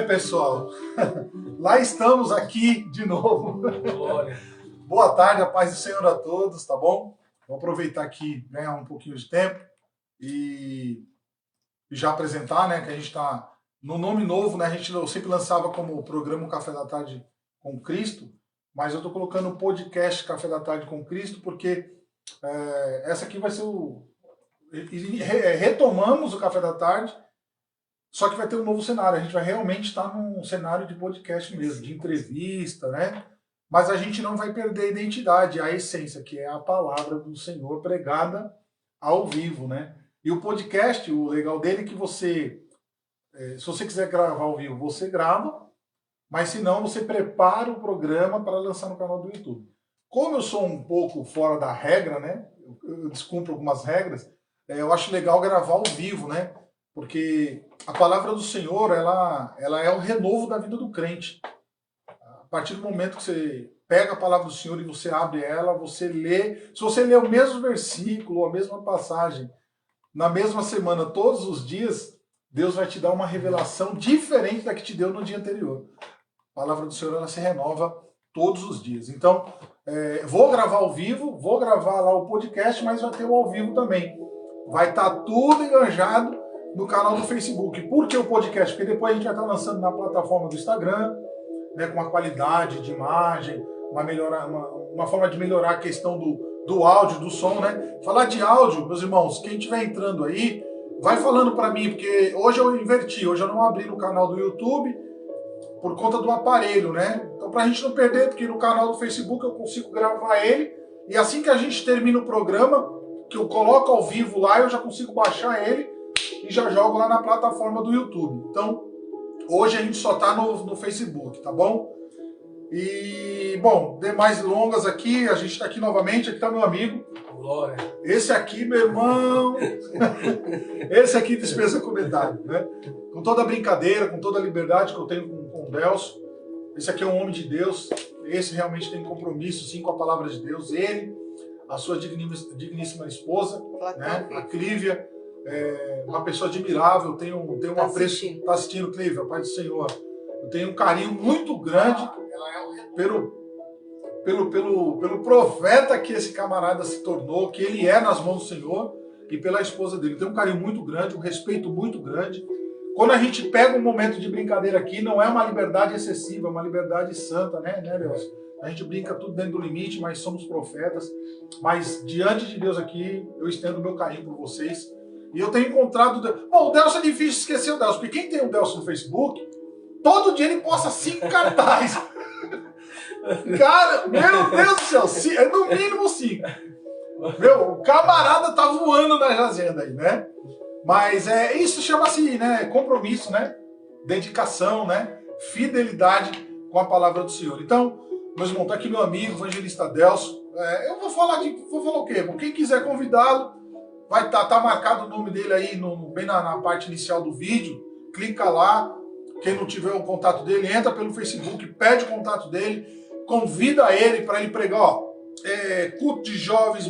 Pessoal, lá estamos aqui de novo. Glória. Boa tarde, a paz do Senhor a todos, tá bom? Vou aproveitar aqui, ganhar um pouquinho de tempo e já apresentar, né, que a gente está no nome novo, né? Eu sempre lançava como programa Café da Tarde com Cristo, mas eu estou colocando o podcast Café da Tarde com Cristo porque essa aqui vai ser retomamos o Café da Tarde, só que vai ter um novo cenário. A gente vai realmente estar num cenário de podcast mesmo, de entrevista, né? Mas a gente não vai perder a identidade, a essência, que é a palavra do Senhor pregada ao vivo, né? E o podcast, o legal dele é que você, se você quiser gravar ao vivo, você grava, mas se não, você prepara o programa para lançar no canal do YouTube. Como eu sou um pouco fora da regra, né? Eu descumpro algumas regras, eu acho legal gravar ao vivo, né? Porque a palavra do Senhor, ela é o renovo da vida do crente. A partir do momento que você pega a palavra do Senhor e você abre ela, você lê. Se você lê o mesmo versículo, a mesma passagem, na mesma semana, todos os dias, Deus vai te dar uma revelação diferente da que te deu no dia anterior. A palavra do Senhor, ela se renova todos os dias. Então, vou gravar ao vivo, vou gravar lá o podcast, mas vai ter o ao vivo também. Vai estar tudo enganjado no canal do Facebook. Por que o podcast? Porque depois a gente vai estar lançando na plataforma do Instagram, né, com uma qualidade de imagem, uma forma de melhorar a questão do áudio, do som, né? Falar de áudio, meus irmãos, quem estiver entrando aí, vai falando para mim, porque hoje eu inverti, hoje eu não abri no canal do YouTube por conta do aparelho, né? Então, pra gente não perder, porque no canal do Facebook eu consigo gravar ele, e assim que a gente termina o programa, que eu coloco ao vivo lá, eu já consigo baixar ele e já jogo lá na plataforma do YouTube. Então, hoje a gente só tá no Facebook, tá bom? E, bom, demais longas aqui, a gente tá aqui novamente, aqui tá meu amigo. Glória. Esse aqui, meu irmão, esse aqui dispensa comentário, né? Com toda a brincadeira, com toda a liberdade que eu tenho com o Delcio, esse aqui é um homem de Deus, esse realmente tem compromisso, sim, com a palavra de Deus. Ele, a sua digníssima esposa, né? A Clívia, uma pessoa admirável, tenho um apreço. Está assistindo, Clívia, Pai do Senhor. Eu tenho um carinho muito grande pelo profeta que esse camarada se tornou, que ele é nas mãos do Senhor, e pela esposa dele. Tem um carinho muito grande, um respeito muito grande. Quando a gente pega um momento de brincadeira aqui, não é uma liberdade excessiva, é uma liberdade santa, né, Deus? A gente brinca tudo dentro do limite, mas somos profetas. Mas diante de Deus aqui, eu estendo meu carinho por vocês. E eu tenho encontrado... Bom, o Delcio é difícil esquecer o Delcio, porque quem tem o Delcio no Facebook, todo dia ele posta 5 cartazes. Cara, meu Deus do céu, é no mínimo 5. Meu, o camarada tá voando na agenda aí, né? Mas isso chama-se, né, compromisso, né? Dedicação, né? Fidelidade com a palavra do Senhor. Então, meus irmãos, tá aqui meu amigo, evangelista Delcio. Eu vou falar o quê? Quem quiser convidá-lo, vai tá marcado o nome dele aí bem na parte inicial do vídeo. Clica lá. Quem não tiver o contato dele, entra pelo Facebook, pede o contato dele, convida ele para ele pregar, culto de jovens,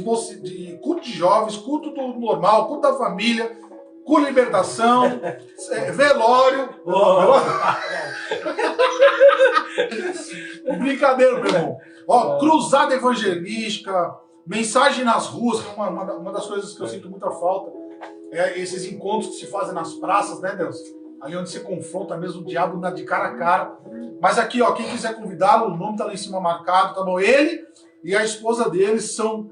culto do normal, culto da família, com libertação, velório. Brincadeira, meu irmão. Cruzada evangelística, mensagem nas ruas, que é uma das coisas que eu sinto muita falta. Esses encontros que se fazem nas praças, né, Deus? Ali onde você confronta mesmo o diabo de cara a cara. Mas aqui, quem quiser convidá-lo, o nome tá lá em cima marcado, tá bom? Ele e a esposa dele são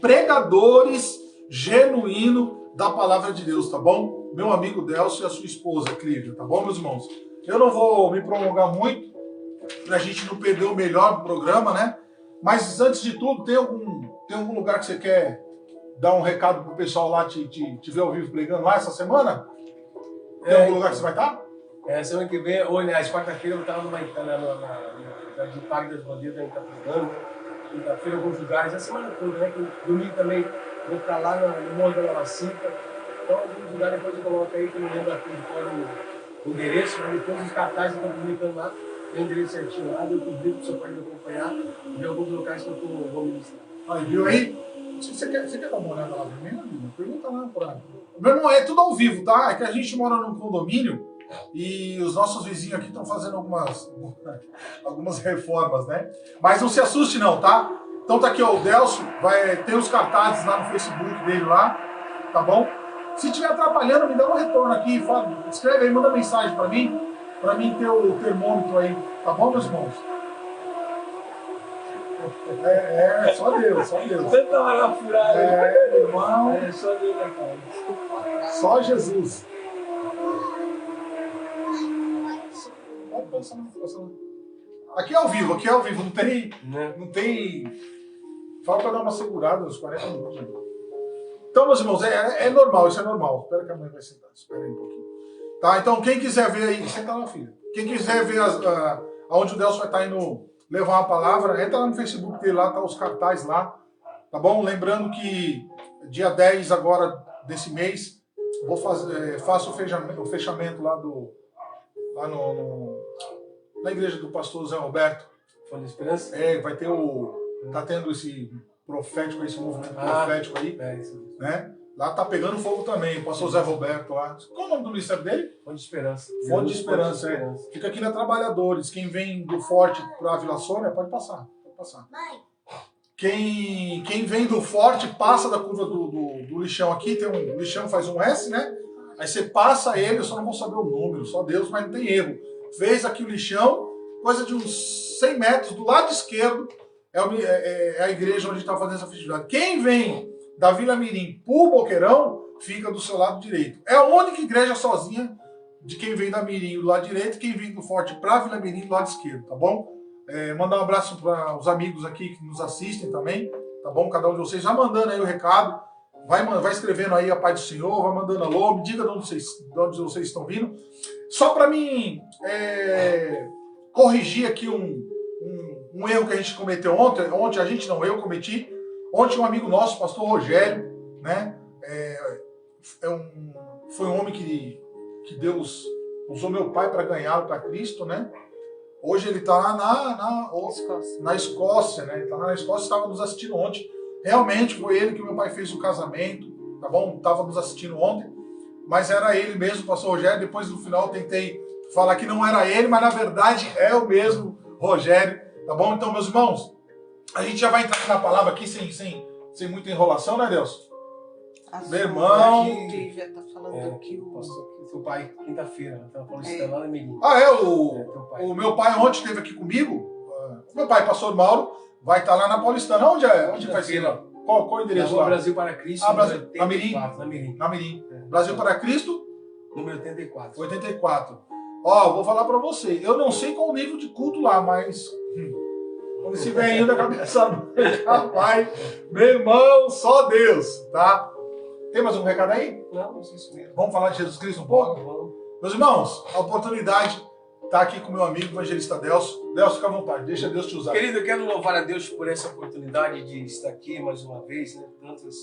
pregadores genuínos da palavra de Deus, tá bom? Meu amigo Delcio e a sua esposa, Clívia, tá bom, meus irmãos? Eu não vou me prolongar muito, pra gente não perder o melhor do programa, né? Mas antes de tudo, tem algum lugar que você quer dar um recado pro pessoal lá te ver ao vivo pregando lá essa semana? Tem algum lugar que você vai estar? Semana que vem, hoje, às quarta-feira, eu vou estar na de Parque das Bandeiras, a gente está pregando. Quinta-feira, alguns lugares, a semana toda, né? Domingo também, vou estar lá no Morro da Nova Cinta. Então, alguns lugares depois eu coloco aí, que eu não lembro aqui de qual o endereço, mas depois os cartazes estão publicando lá, tem o endereço certinho lá, eu publico, você pode me acompanhar, de alguns locais que eu vou ministrar. Aí, viu aí? Você quer dar uma olhada lá primeiro? Pergunta lá, por aí. Meu irmão, é tudo ao vivo, tá? É que a gente mora num condomínio e os nossos vizinhos aqui estão fazendo algumas reformas, né? Mas não se assuste não, tá? Então tá aqui, ó, o Delcio, tem os cartazes lá no Facebook dele lá, tá bom? Se estiver atrapalhando, me dá um retorno aqui, escreve aí, manda mensagem pra mim ter o termômetro aí, tá bom, meus irmãos? Só Deus, só Deus. Tanta hora furada. Irmão. Só Deus, né, cara? Só Jesus. Pode passar, aqui é ao vivo, não tem. Fala pra dar uma segurada uns 40 minutos. Né? Então, meus irmãos, é normal, isso é normal. Espera que a mãe vai sentar, espera aí um pouquinho. Tá, então quem quiser ver aí, senta lá, filha. Quem quiser ver aonde o Delcio vai estar indo levar uma palavra, entra lá no Facebook dele, lá tá os cartazes lá, tá bom? Lembrando que dia 10 agora desse mês, faço o fechamento lá na igreja do pastor Zé Roberto. Fonte de Esperança? Vai ter tá tendo esse profético, esse movimento profético aí, né? Lá tá pegando fogo também, o pastor Zé Roberto lá. Qual é o nome do ministério dele? Fonte de Esperança. Fonte de Esperança, Fica aqui na Trabalhadores. Quem vem do Forte pra Vila Sônia, pode passar. Quem vem do Forte, passa da curva do lixão aqui, tem um lixão, faz um S, né? Aí você passa ele, eu só não vou saber o número, só Deus, mas não tem erro. Fez aqui o lixão, coisa de uns 100 metros, do lado esquerdo, é a igreja onde está fazendo essa festividade. Quem vem da Vila Mirim pro Boqueirão, fica do seu lado direito. É a única igreja sozinha de quem vem da Mirim do lado direito, quem vem do Forte pra Vila Mirim do lado esquerdo, tá bom? Mandar um abraço para os amigos aqui que nos assistem também, tá bom? Cada um de vocês vai mandando aí o recado, vai escrevendo aí a paz do Senhor, vai mandando alô, me diga de onde vocês estão vindo. Só para mim corrigir aqui um erro que a gente cometeu ontem, eu cometi. Ontem um amigo nosso, pastor Rogério, né, foi um homem que Deus usou meu pai para ganhá-lo para Cristo, né? Hoje ele está lá na Escócia, né? Ele está lá na Escócia, estava nos assistindo ontem. Realmente foi ele que meu pai fez o casamento, tá bom? Estava nos assistindo ontem, mas era ele mesmo, o pastor Rogério. Depois no final eu tentei falar que não era ele, mas na verdade é o mesmo Rogério, tá bom? Então, meus irmãos, a gente já vai entrar na palavra aqui sem muita enrolação, né, Deus? Meu irmão. Já tá falando aqui o pastor, seu pai, quinta-feira, então falou isso lá no Miguel. O meu pai ontem esteve aqui comigo. O meu pai, pastor Mauro, vai estar lá na Paulistana. Onde vai ser lá? Qual o endereço lá? Brasil para Cristo. Na Mirim. Brasil para Cristo. Número 84. 84. Ó, vou falar para você. Eu não sei qual o nível de culto lá, mas quando esse velhinho da cabeça rapaz, meu irmão, só Deus, tá? Tem mais um recado aí? Não sei isso mesmo. Vamos falar de Jesus Cristo um pouco? Vamos. Meus irmãos, a oportunidade está aqui com meu amigo evangelista Delcio. Delcio, fica à vontade, deixa Deus te usar. Querido, eu quero louvar a Deus por essa oportunidade de estar aqui mais uma vez, né? Tantas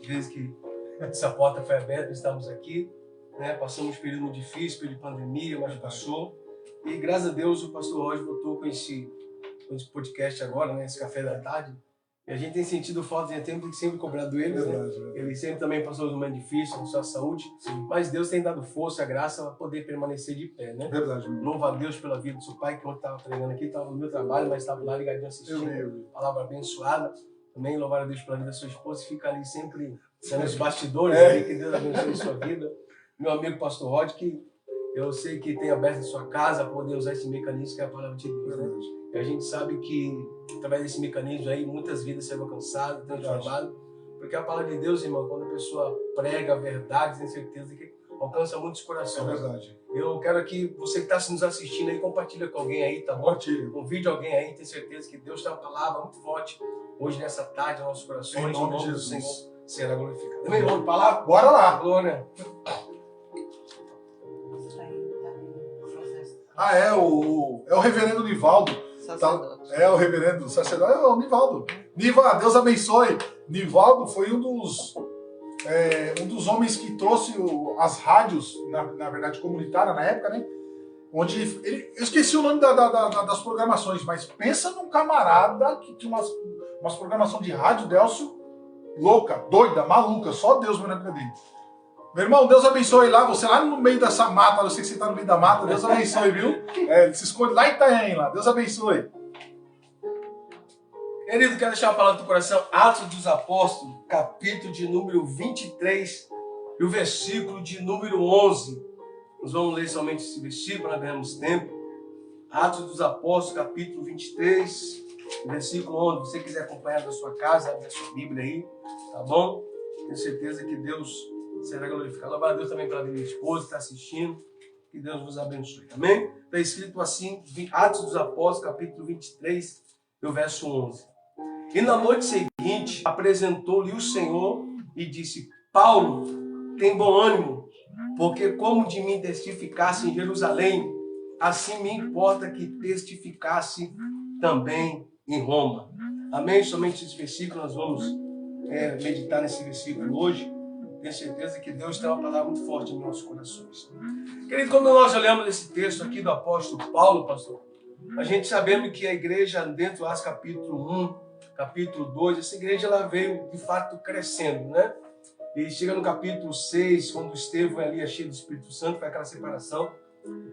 vezes que essa porta foi aberta, estamos aqui, né? Passamos um período difícil, período de pandemia, mas passou. E graças a Deus o pastor Roger voltou com esse podcast agora, né? Esse café da tarde. E a gente tem sentido falta, a gente tem sempre cobrado eles, né? Ele sempre também passou um momento difícil com sua saúde, mas Deus tem dado força, graça para poder permanecer de pé, né? Verdade. Louva a Deus pela vida do seu pai, que ontem estava treinando aqui, estava no meu trabalho, mas estava lá ligadinho assistindo, palavra abençoada. Também louvar a Deus pela vida da sua esposa, fica ali sempre nos bastidores, aí, que Deus abençoe a sua vida. Meu amigo pastor Rod, que eu sei que tem aberto a sua casa para poder usar esse mecanismo que é a palavra de Deus, né? E a gente sabe que, através desse mecanismo aí, muitas vidas serão alcançadas, transformadas. Porque a palavra de Deus, irmão, quando a pessoa prega a verdade, tem certeza que alcança muitos corações. É verdade. Eu quero que você que está nos assistindo aí, compartilha com alguém aí, tá bom? Convide alguém aí, tem certeza que Deus tem uma palavra muito forte hoje, nessa tarde, nos nossos corações. Em nome de do Jesus. Senhor será glorificado. Também vamos palavra? Bora lá. Glória. É o reverendo Nivaldo. É o reverendo sacerdote, é o Nivaldo. Deus abençoe. Nivaldo foi um dos homens que trouxe as rádios, na verdade comunitária na época, né? Onde eu esqueci o nome das programações, mas pensa num camarada que tinha umas programações de rádio, Delcio, louca, doida, maluca, só Deus me lembra dele. Meu irmão, Deus abençoe lá, você lá no meio dessa mata, eu sei que você está no meio da mata, Deus abençoe, viu? Ele se esconde lá em Itanhaém, lá, Deus abençoe. Querido, quero deixar uma palavra do coração, Atos dos Apóstolos, capítulo de número 23 e o versículo de número 11. Nós vamos ler somente esse versículo, nós ganhamos tempo. Atos dos Apóstolos, capítulo 23, versículo 11. Se você quiser acompanhar da sua casa, da sua Bíblia aí, tá bom? Tenho certeza que Deus será glorificado. Louvar a Deus também pela minha esposa que está assistindo. Que Deus vos abençoe. Amém? Está escrito assim, Atos dos Apóstolos, capítulo 23, e o verso 11. E na noite seguinte, apresentou-lhe o Senhor e disse: Paulo, tem bom ânimo, porque como de mim testificasse em Jerusalém, assim me importa que testificasse também em Roma. Amém? Somente esse versículo, nós vamos meditar nesse versículo hoje. Tenho certeza que Deus tem uma palavra muito forte em nossos corações. Querido, quando nós olhamos esse texto aqui do apóstolo Paulo, pastor, a gente sabendo que a igreja, dentro do Atos capítulo 1, capítulo 2, essa igreja ela veio de fato crescendo, né? E chega no capítulo 6, quando Estevão ali é cheio do Espírito Santo, foi aquela separação.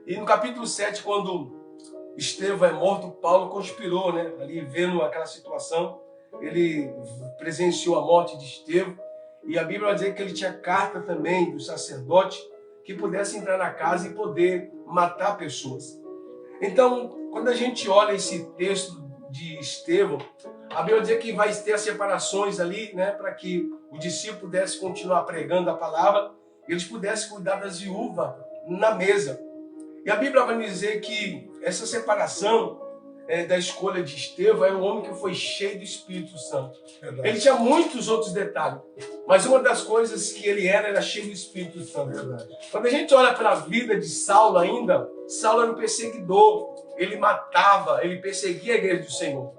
E no capítulo 7, quando Estevão é morto, Paulo conspirou, né? Ali vendo aquela situação, ele presenciou a morte de Estevão. E a Bíblia vai dizer que ele tinha carta também do sacerdote que pudesse entrar na casa e poder matar pessoas. Então, quando a gente olha esse texto de Estevão, a Bíblia diz que vai ter as separações ali, né, para que o discípulo pudesse continuar pregando a palavra, e eles pudessem cuidar das viúvas na mesa. E a Bíblia vai dizer que essa separação da escolha de Estevão era um homem que foi cheio do Espírito Santo. Verdade. Ele tinha muitos outros detalhes, mas uma das coisas que ele era cheio do Espírito Santo. Verdade. Quando a gente olha para a vida de Saulo ainda, Saulo era um perseguidor, ele matava, ele perseguia a igreja do Senhor.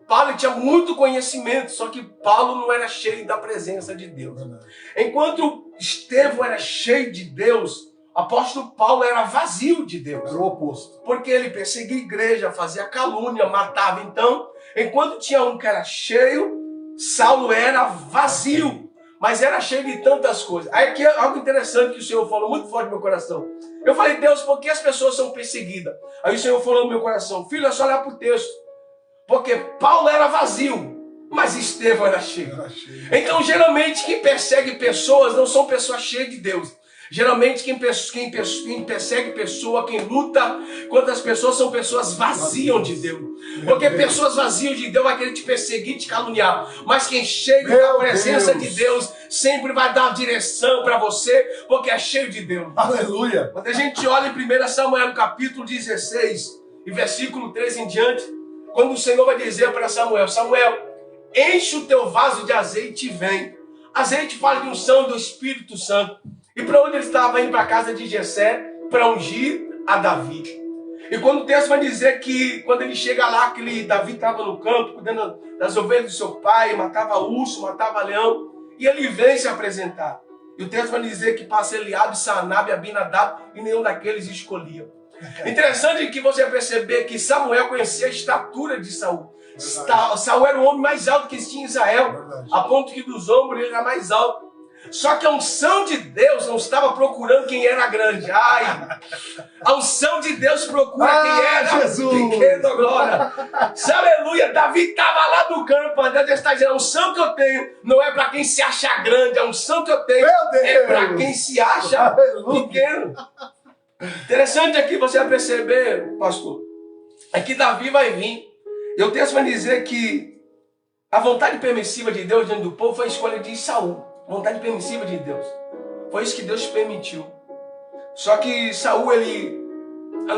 Paulo tinha muito conhecimento, só que Paulo não era cheio da presença de Deus. Verdade. Enquanto Estevão era cheio de Deus, o apóstolo Paulo era vazio de Deus. Era o oposto. Porque ele perseguia a igreja, fazia calúnia, matava. Então, enquanto tinha um que era cheio, Saulo era vazio, mas era cheio de tantas coisas. Aí aqui é algo interessante que o Senhor falou muito forte no meu coração. Eu falei: Deus, por que as pessoas são perseguidas? Aí o Senhor falou no meu coração: filho, é só olhar para o texto. Porque Paulo era vazio, mas Estevão era cheio. Era cheio. Então, geralmente, quem persegue pessoas não são pessoas cheias de Deus. Geralmente, quem persegue pessoa, quem luta contra as pessoas, são pessoas vazias de Deus. Porque pessoas vazias de Deus vai querer te perseguir, te caluniar. Mas quem chega da presença de Deus sempre vai dar direção para você, porque é cheio de Deus. Aleluia. Quando a gente olha em 1 Samuel, no capítulo 16, e versículo 13 em diante, quando o Senhor vai dizer para Samuel: Samuel, enche o teu vaso de azeite e vem. Azeite fala de unção do Espírito Santo. E para onde ele estava? Indo para a casa de Jessé para ungir a Davi. E quando o texto vai dizer que quando ele chega lá, que Davi estava no campo, cuidando das ovelhas do seu pai, matava urso, matava leão, e ele vem se apresentar. E o texto vai dizer que passa Eliabe, Sanabe, Abinadab, e nenhum daqueles escolhia. Interessante que você vai perceber que Samuel conhecia a estatura de Saul. Saul era o homem mais alto que existia em Israel, Verdade. a ponto que dos ombros ele era mais alto. Só que a unção de Deus não estava procurando quem era grande. Ai, a unção de Deus procura quem era pequeno, glória. Aleluia, Davi estava lá do campo, Deus está dizendo: a unção que eu tenho não é para quem se acha grande, a unção que eu tenho é para quem se acha pequeno. Interessante aqui você vai perceber, pastor, é que Davi vai vir. E o texto vai dizer que a vontade permissiva de Deus diante do povo foi a escolha de Saul. Vontade permissiva de Deus. Foi isso que Deus permitiu. Só que Saul,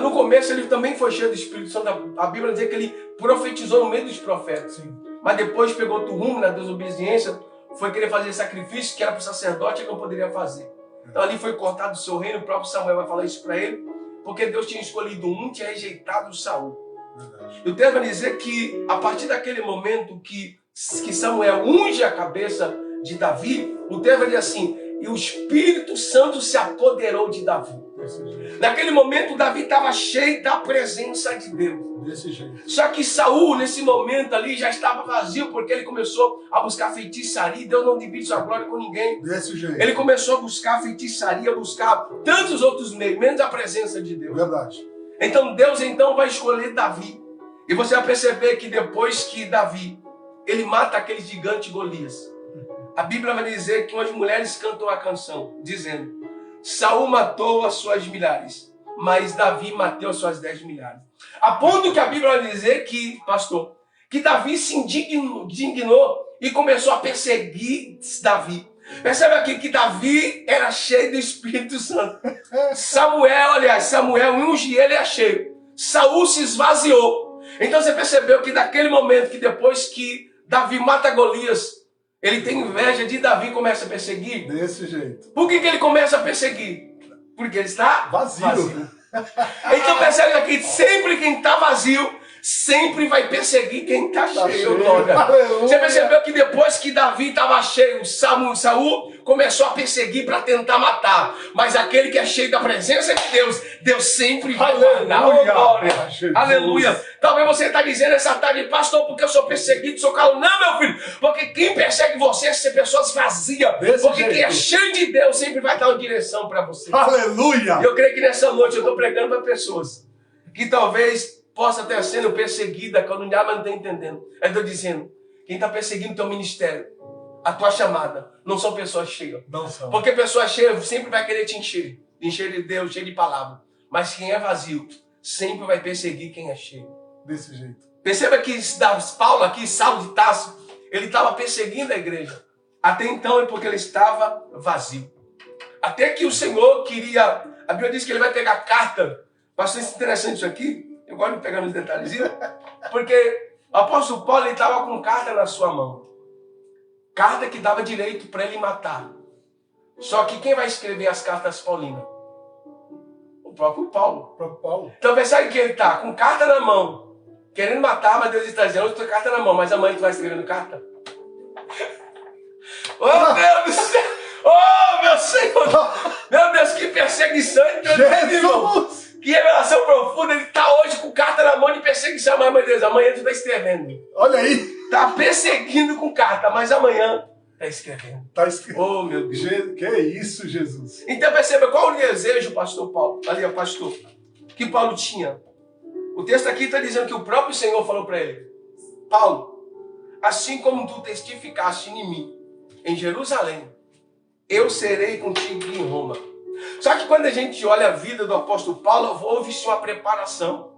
no começo, ele também foi cheio do Espírito Santo. A Bíblia diz que ele profetizou no meio dos profetas. Sim. Mas depois pegou outro rumo na desobediência, foi querer fazer sacrifício que era para o sacerdote e ele não poderia fazer. Então ali foi cortado o seu reino. O próprio Samuel vai falar isso para ele, porque Deus tinha escolhido um, tinha rejeitado Saul. Verdade. E o texto vai dizer que a partir daquele momento que Samuel unge a cabeça de Davi, o texto vai dizer assim: e o Espírito Santo se apoderou de Davi. Desse jeito. Naquele momento, Davi estava cheio da presença de Deus. Desse jeito. Só que Saul, nesse momento ali, já estava vazio, porque ele começou a buscar feitiçaria. Deus não divide sua glória com ninguém. Desse jeito. Ele começou a buscar feitiçaria, a buscar tantos outros meios, menos a presença de Deus. Verdade. Então Deus vai escolher Davi. E você vai perceber que depois que Davi, ele mata aquele gigante Golias. A Bíblia vai dizer que umas mulheres cantam a canção, dizendo: Saul matou as suas milhares, mas Davi matou as suas 10 milhares. A ponto que a Bíblia vai dizer que, pastor, que Davi se indignou e começou a perseguir Davi. Percebe aqui que Davi era cheio do Espírito Santo. Samuel unge ele é cheio. Saul se esvaziou. Então você percebeu que naquele momento, que depois que Davi mata Golias, ele tem inveja de Davi e começa a perseguir. Desse jeito. Por que ele começa a perseguir? Porque ele está Vazio. Então percebe aqui, sempre quem está vazio, sempre vai perseguir quem está cheio. Você percebeu que depois que Davi estava cheio, Saul começou a perseguir para tentar matar. Mas aquele que é cheio da presença de Deus, Deus sempre vai guardar. Oh, glória. Aleluia. Talvez você está dizendo essa tarde: pastor, porque eu sou perseguido, sou calado. Não, meu filho, porque quem persegue você são pessoas vazias. Porque quem é cheio de Deus sempre vai dar uma direção para você. Aleluia. Eu creio que nessa noite eu estou pregando para pessoas que talvez possa estar sendo perseguida, caluniada, mas não está entendendo. Eu estou dizendo: quem está perseguindo o teu ministério, a tua chamada, não são pessoas cheias. Não são. Porque pessoa cheia sempre vai querer te encher de Deus, cheio de palavra. Mas quem é vazio sempre vai perseguir quem é cheio. Desse jeito. Perceba que Paulo aqui, Saulo de Tarso, ele estava perseguindo a igreja. Até então é porque ele estava vazio. Até que o Senhor queria... A Bíblia diz que ele vai pegar carta. Bastante interessante isso aqui. Eu gosto de pegar nos detalhezinhos. Porque o apóstolo Paulo estava com carta na sua mão. Carta que dava direito para ele matar. Só que quem vai escrever as cartas paulinas? O próprio Paulo. O próprio Paulo. Então percebe que ele está com carta na mão, querendo matar, mas Deus está dizendo: eu estou com carta na mão, mas amanhã tu vai escrevendo carta. Oh, Deus do céu! Oh, meu Senhor! Meu Deus, que perseguição! Jesus! Que revelação profunda! Ele está hoje com carta na mão de perseguição, mas, meu Deus, amanhã tu está escrevendo. Olha aí! Está perseguindo com carta, mas amanhã está escrevendo. Está escrito. Oh, meu Deus! Que é isso, Jesus? Então perceba qual o desejo, pastor Paulo, ali, o pastor, que Paulo tinha. O texto aqui está dizendo que o próprio Senhor falou para ele: Paulo, assim como tu testificaste em mim, em Jerusalém, eu serei contigo em Roma. Só que quando a gente olha a vida do apóstolo Paulo, houve-se uma preparação.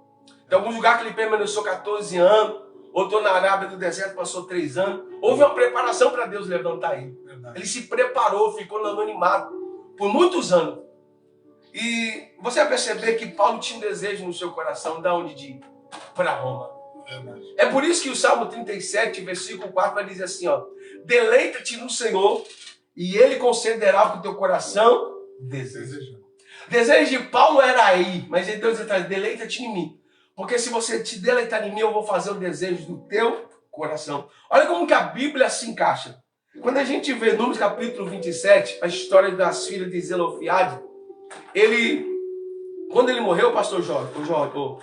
Tem alguns lugares que ele permaneceu 14 anos, outro na Arábia do deserto passou 3 anos. Houve uma preparação para Deus levantar ele. Ele se preparou, ficou no anonimato por muitos anos. E você vai perceber que Paulo tinha um desejo no seu coração, de onde? De ir para Roma. É por isso que o Salmo 37, versículo 4, vai dizer assim, ó: deleita-te no Senhor e Ele concederá o que o teu coração deseja. O desejo de Paulo era ir, mas Deus está dizendo: deleita-te em mim. Porque se você te deleitar em mim, eu vou fazer o desejo do teu coração. Olha como que a Bíblia se encaixa. Quando a gente vê Números capítulo 27, a história das filhas de Zelofiade, quando ele morreu, o pastor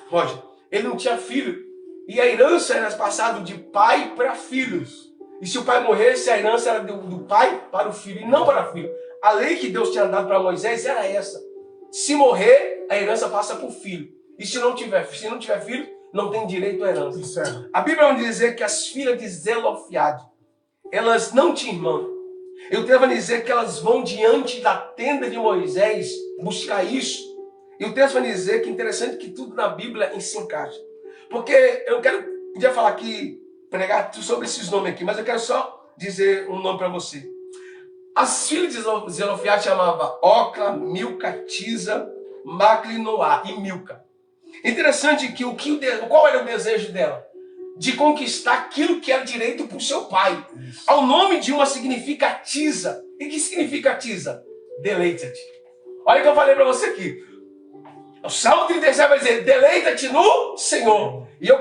Roger, ele não tinha filho. E a herança era passada de pai para filhos. E se o pai morresse, a herança era do pai para o filho e não para o filho. A lei que Deus tinha dado para Moisés era essa: se morrer, a herança passa para o filho. E se não tiver filho, não tem direito à herança. Certo. A Bíblia vai dizer que as filhas de Zelofiade, elas não tinham irmão. Eu devo dizer que elas vão diante da tenda de Moisés buscar isso. E o texto vai dizer que é interessante que tudo na Bíblia se encaixa. Porque eu podia falar aqui, pregar sobre esses nomes aqui, mas eu quero só dizer um nome para você. As filhas de Zelofiade chamavam Ocla, Milca, Tisa, Macli, Noá e Milca. Interessante que qual era o desejo dela? De conquistar aquilo que era direito para o seu pai. Isso. Ao nome de uma significa Tisa. E o que significa Tisa? Deleita-te. Olha o que eu falei para você aqui. O Salmo 37 vai dizer: deleita-te no Senhor. E eu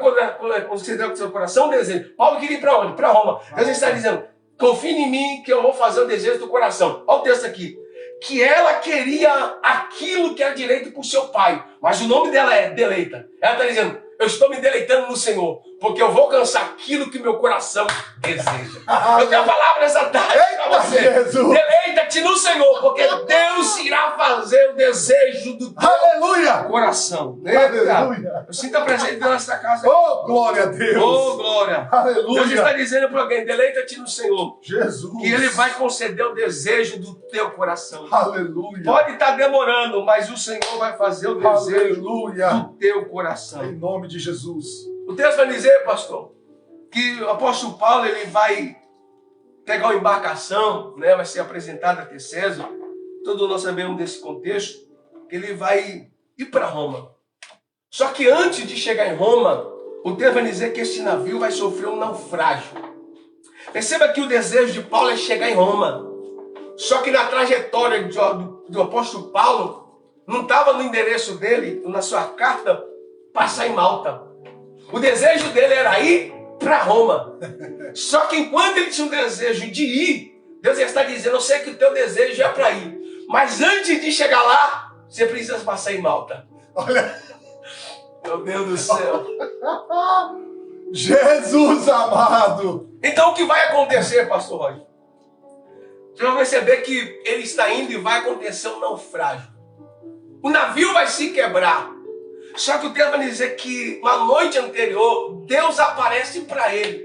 considero que o seu coração deseja. Paulo queria ir para onde? Para Roma. Deus está dizendo: confie em mim que eu vou fazer o desejo do coração. Olha o texto aqui. que ela queria aquilo que era direito para o seu pai. Mas o nome dela é deleita. Ela está dizendo, eu estou me deleitando no Senhor, porque eu vou alcançar aquilo que meu coração deseja. Eu tenho a palavra nessa tarde para você. Jesus. Deleita-te no Senhor, porque Deus irá fazer o desejo do teu Aleluia! coração. Aleluia! Eu sinto a presença de Deus nessa casa. Oh, glória a Deus! Oh, glória! Aleluia! Deus está dizendo para alguém, deleita-te no Senhor. Jesus! Que Ele vai conceder o desejo do teu coração. Aleluia! Pode estar demorando, mas o Senhor vai fazer o desejo Aleluia! do teu coração. Em nome de Jesus. O texto vai dizer, pastor, que o apóstolo Paulo ele vai pegar uma embarcação, né, vai ser apresentado até César. Todos nós sabemos desse contexto, que ele vai ir para Roma. Só que antes de chegar em Roma, o texto vai dizer que esse navio vai sofrer um naufrágio. Perceba que o desejo de Paulo é chegar em Roma. Só que na trajetória do apóstolo Paulo, não estava no endereço dele, na sua carta, passar em Malta. O desejo dele era ir para Roma. Só que enquanto ele tinha um desejo de ir, Deus está dizendo, eu sei que o teu desejo é para ir. Mas antes de chegar lá, você precisa passar em Malta. Olha, meu Deus do céu. Jesus amado! Então o que vai acontecer, pastor Roger? Você vai perceber que ele está indo e vai acontecer um naufrágio. O navio vai se quebrar. Só que o texto vai dizer que uma noite anterior, Deus aparece para ele.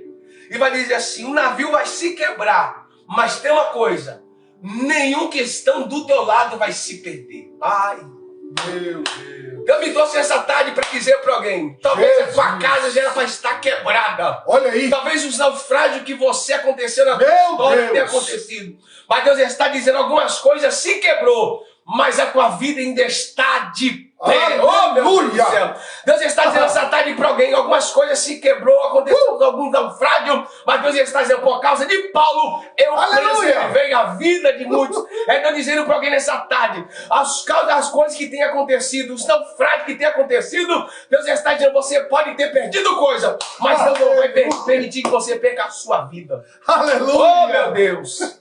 E vai dizer assim, o navio vai se quebrar. Mas tem uma coisa, nenhum que estão do teu lado vai se perder. Ai, meu Deus! Eu me trouxe essa tarde para dizer para alguém, talvez a sua casa já era para estar quebrada. Olha aí! Talvez os naufrágios que você aconteceu na Meu tua história Deus! tenha acontecido. Mas Deus está dizendo algumas coisas se quebrou, mas a tua vida ainda está de pé. Oh, meu Deus do céu. Deus está dizendo essa tarde para alguém, algumas coisas se quebrou, aconteceu algum naufrágio, mas Deus está dizendo, por causa de Paulo, eu preservei a vida de muitos. Estou dizendo para alguém nessa tarde, as causas das coisas que têm acontecido, os naufrágios que têm acontecido, Deus está dizendo, você pode ter perdido coisa, mas Deus não vai permitir que você perca a sua vida. Aleluia! Oh, meu Deus.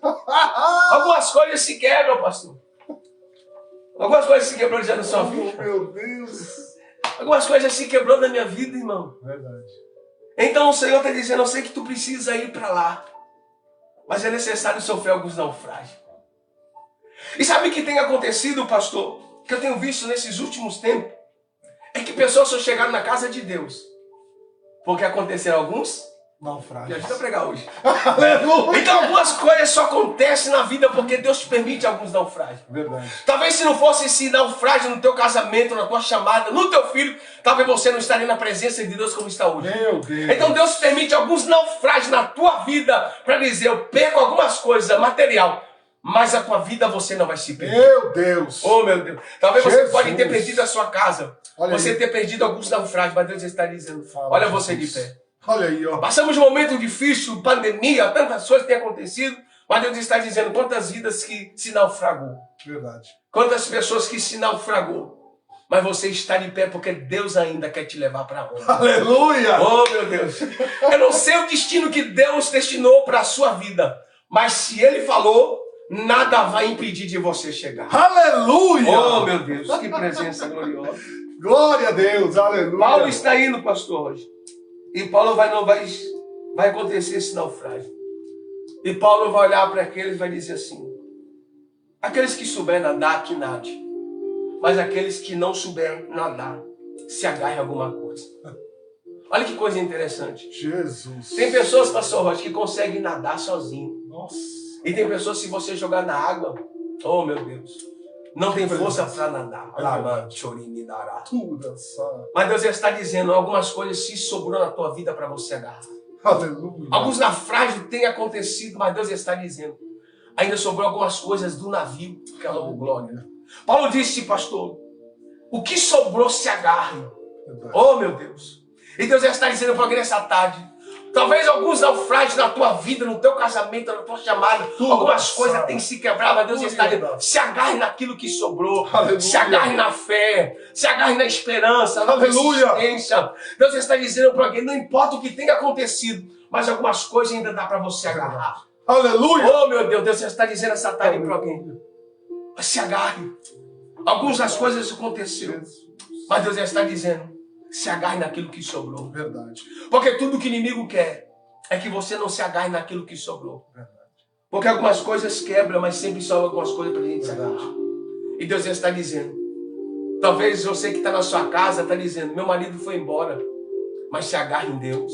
Algumas coisas se quebram, pastor. Algumas coisas se quebrou já na sua vida. Meu Deus! Algumas coisas se quebrou na minha vida, irmão. Verdade. Então o Senhor está dizendo, eu sei que tu precisa ir para lá. Mas é necessário sofrer alguns naufrágios. E sabe o que tem acontecido, pastor? Que eu tenho visto nesses últimos tempos. É que pessoas só chegaram na casa de Deus. Porque aconteceram alguns. Me Naufrágio. ajuda a pregar hoje. Aleluia! Então algumas coisas só acontecem na vida porque Deus permite alguns naufrágios. Verdade. Talvez se não fosse esse naufrágio no teu casamento, na tua chamada, no teu filho, talvez você não estaria na presença de Deus como está hoje. Meu Deus! Então Deus permite alguns naufrágios na tua vida para dizer, eu perco algumas coisas, material, mas a tua vida você não vai se perder. Meu Deus! Oh, meu Deus. Talvez você Jesus. pode ter perdido a sua casa, Olha você aí. ter perdido alguns naufrágios, mas Deus está dizendo, Fala, olha Jesus. você de pé. Olha aí, ó. Passamos um momento difícil, pandemia, tantas coisas têm acontecido, mas Deus está dizendo quantas vidas que se naufragou. Verdade. Quantas pessoas que se naufragou. Mas você está de pé porque Deus ainda quer te levar para Roma. Aleluia! Oh, meu Deus. Eu não sei o destino que Deus destinou para a sua vida. Mas se Ele falou, nada vai impedir de você chegar. Aleluia! Oh, meu Deus. Que presença gloriosa. Glória a Deus! Aleluia! Paulo está indo, pastor, hoje. E Paulo vai acontecer esse naufrágio. E Paulo vai olhar para aqueles e vai dizer assim, aqueles que souberem nadar, que nade. Mas aqueles que não souberem nadar, se agarrem a alguma coisa. Olha que coisa interessante. Jesus! Tem pessoas, pastor Rocha, que conseguem nadar sozinho. Nossa! E tem pessoas, se você jogar na água, oh meu Deus, não tem força para nadar. Tudo sabe. Mas Deus está dizendo, algumas coisas se sobrou na tua vida para você agarrar. Aleluia! Alguns naufrágios têm acontecido, mas Deus está dizendo, ainda sobrou algumas coisas do navio, que é logo glória. Paulo disse, pastor, o que sobrou se agarre. Verdade. Oh meu Deus. E Deus está dizendo para alguém nessa tarde, talvez alguns naufrágios na tua vida, no teu casamento, na tua chamada, Tudo algumas coisas sabe. têm se quebrado, mas Deus Tudo está dizendo, verdade. se agarre naquilo que sobrou, Aleluia. se agarre na fé, se agarre na esperança, na Aleluia. persistência. Deus está dizendo para alguém, não importa o que tenha acontecido, mas algumas coisas ainda dá para você agarrar. Aleluia! Oh meu Deus, Deus está dizendo essa tarde para alguém. Mas se agarre. Algumas das coisas aconteceram. Mas Deus já está dizendo, se agarre naquilo que sobrou. Verdade. Porque tudo que o inimigo quer é que você não se agarre naquilo que sobrou. Verdade. Porque algumas coisas quebram, mas sempre sobram algumas coisas para a gente se Verdade. agarrar. E Deus já está dizendo. Talvez você que está na sua casa está dizendo, meu marido foi embora, mas se agarre em Deus.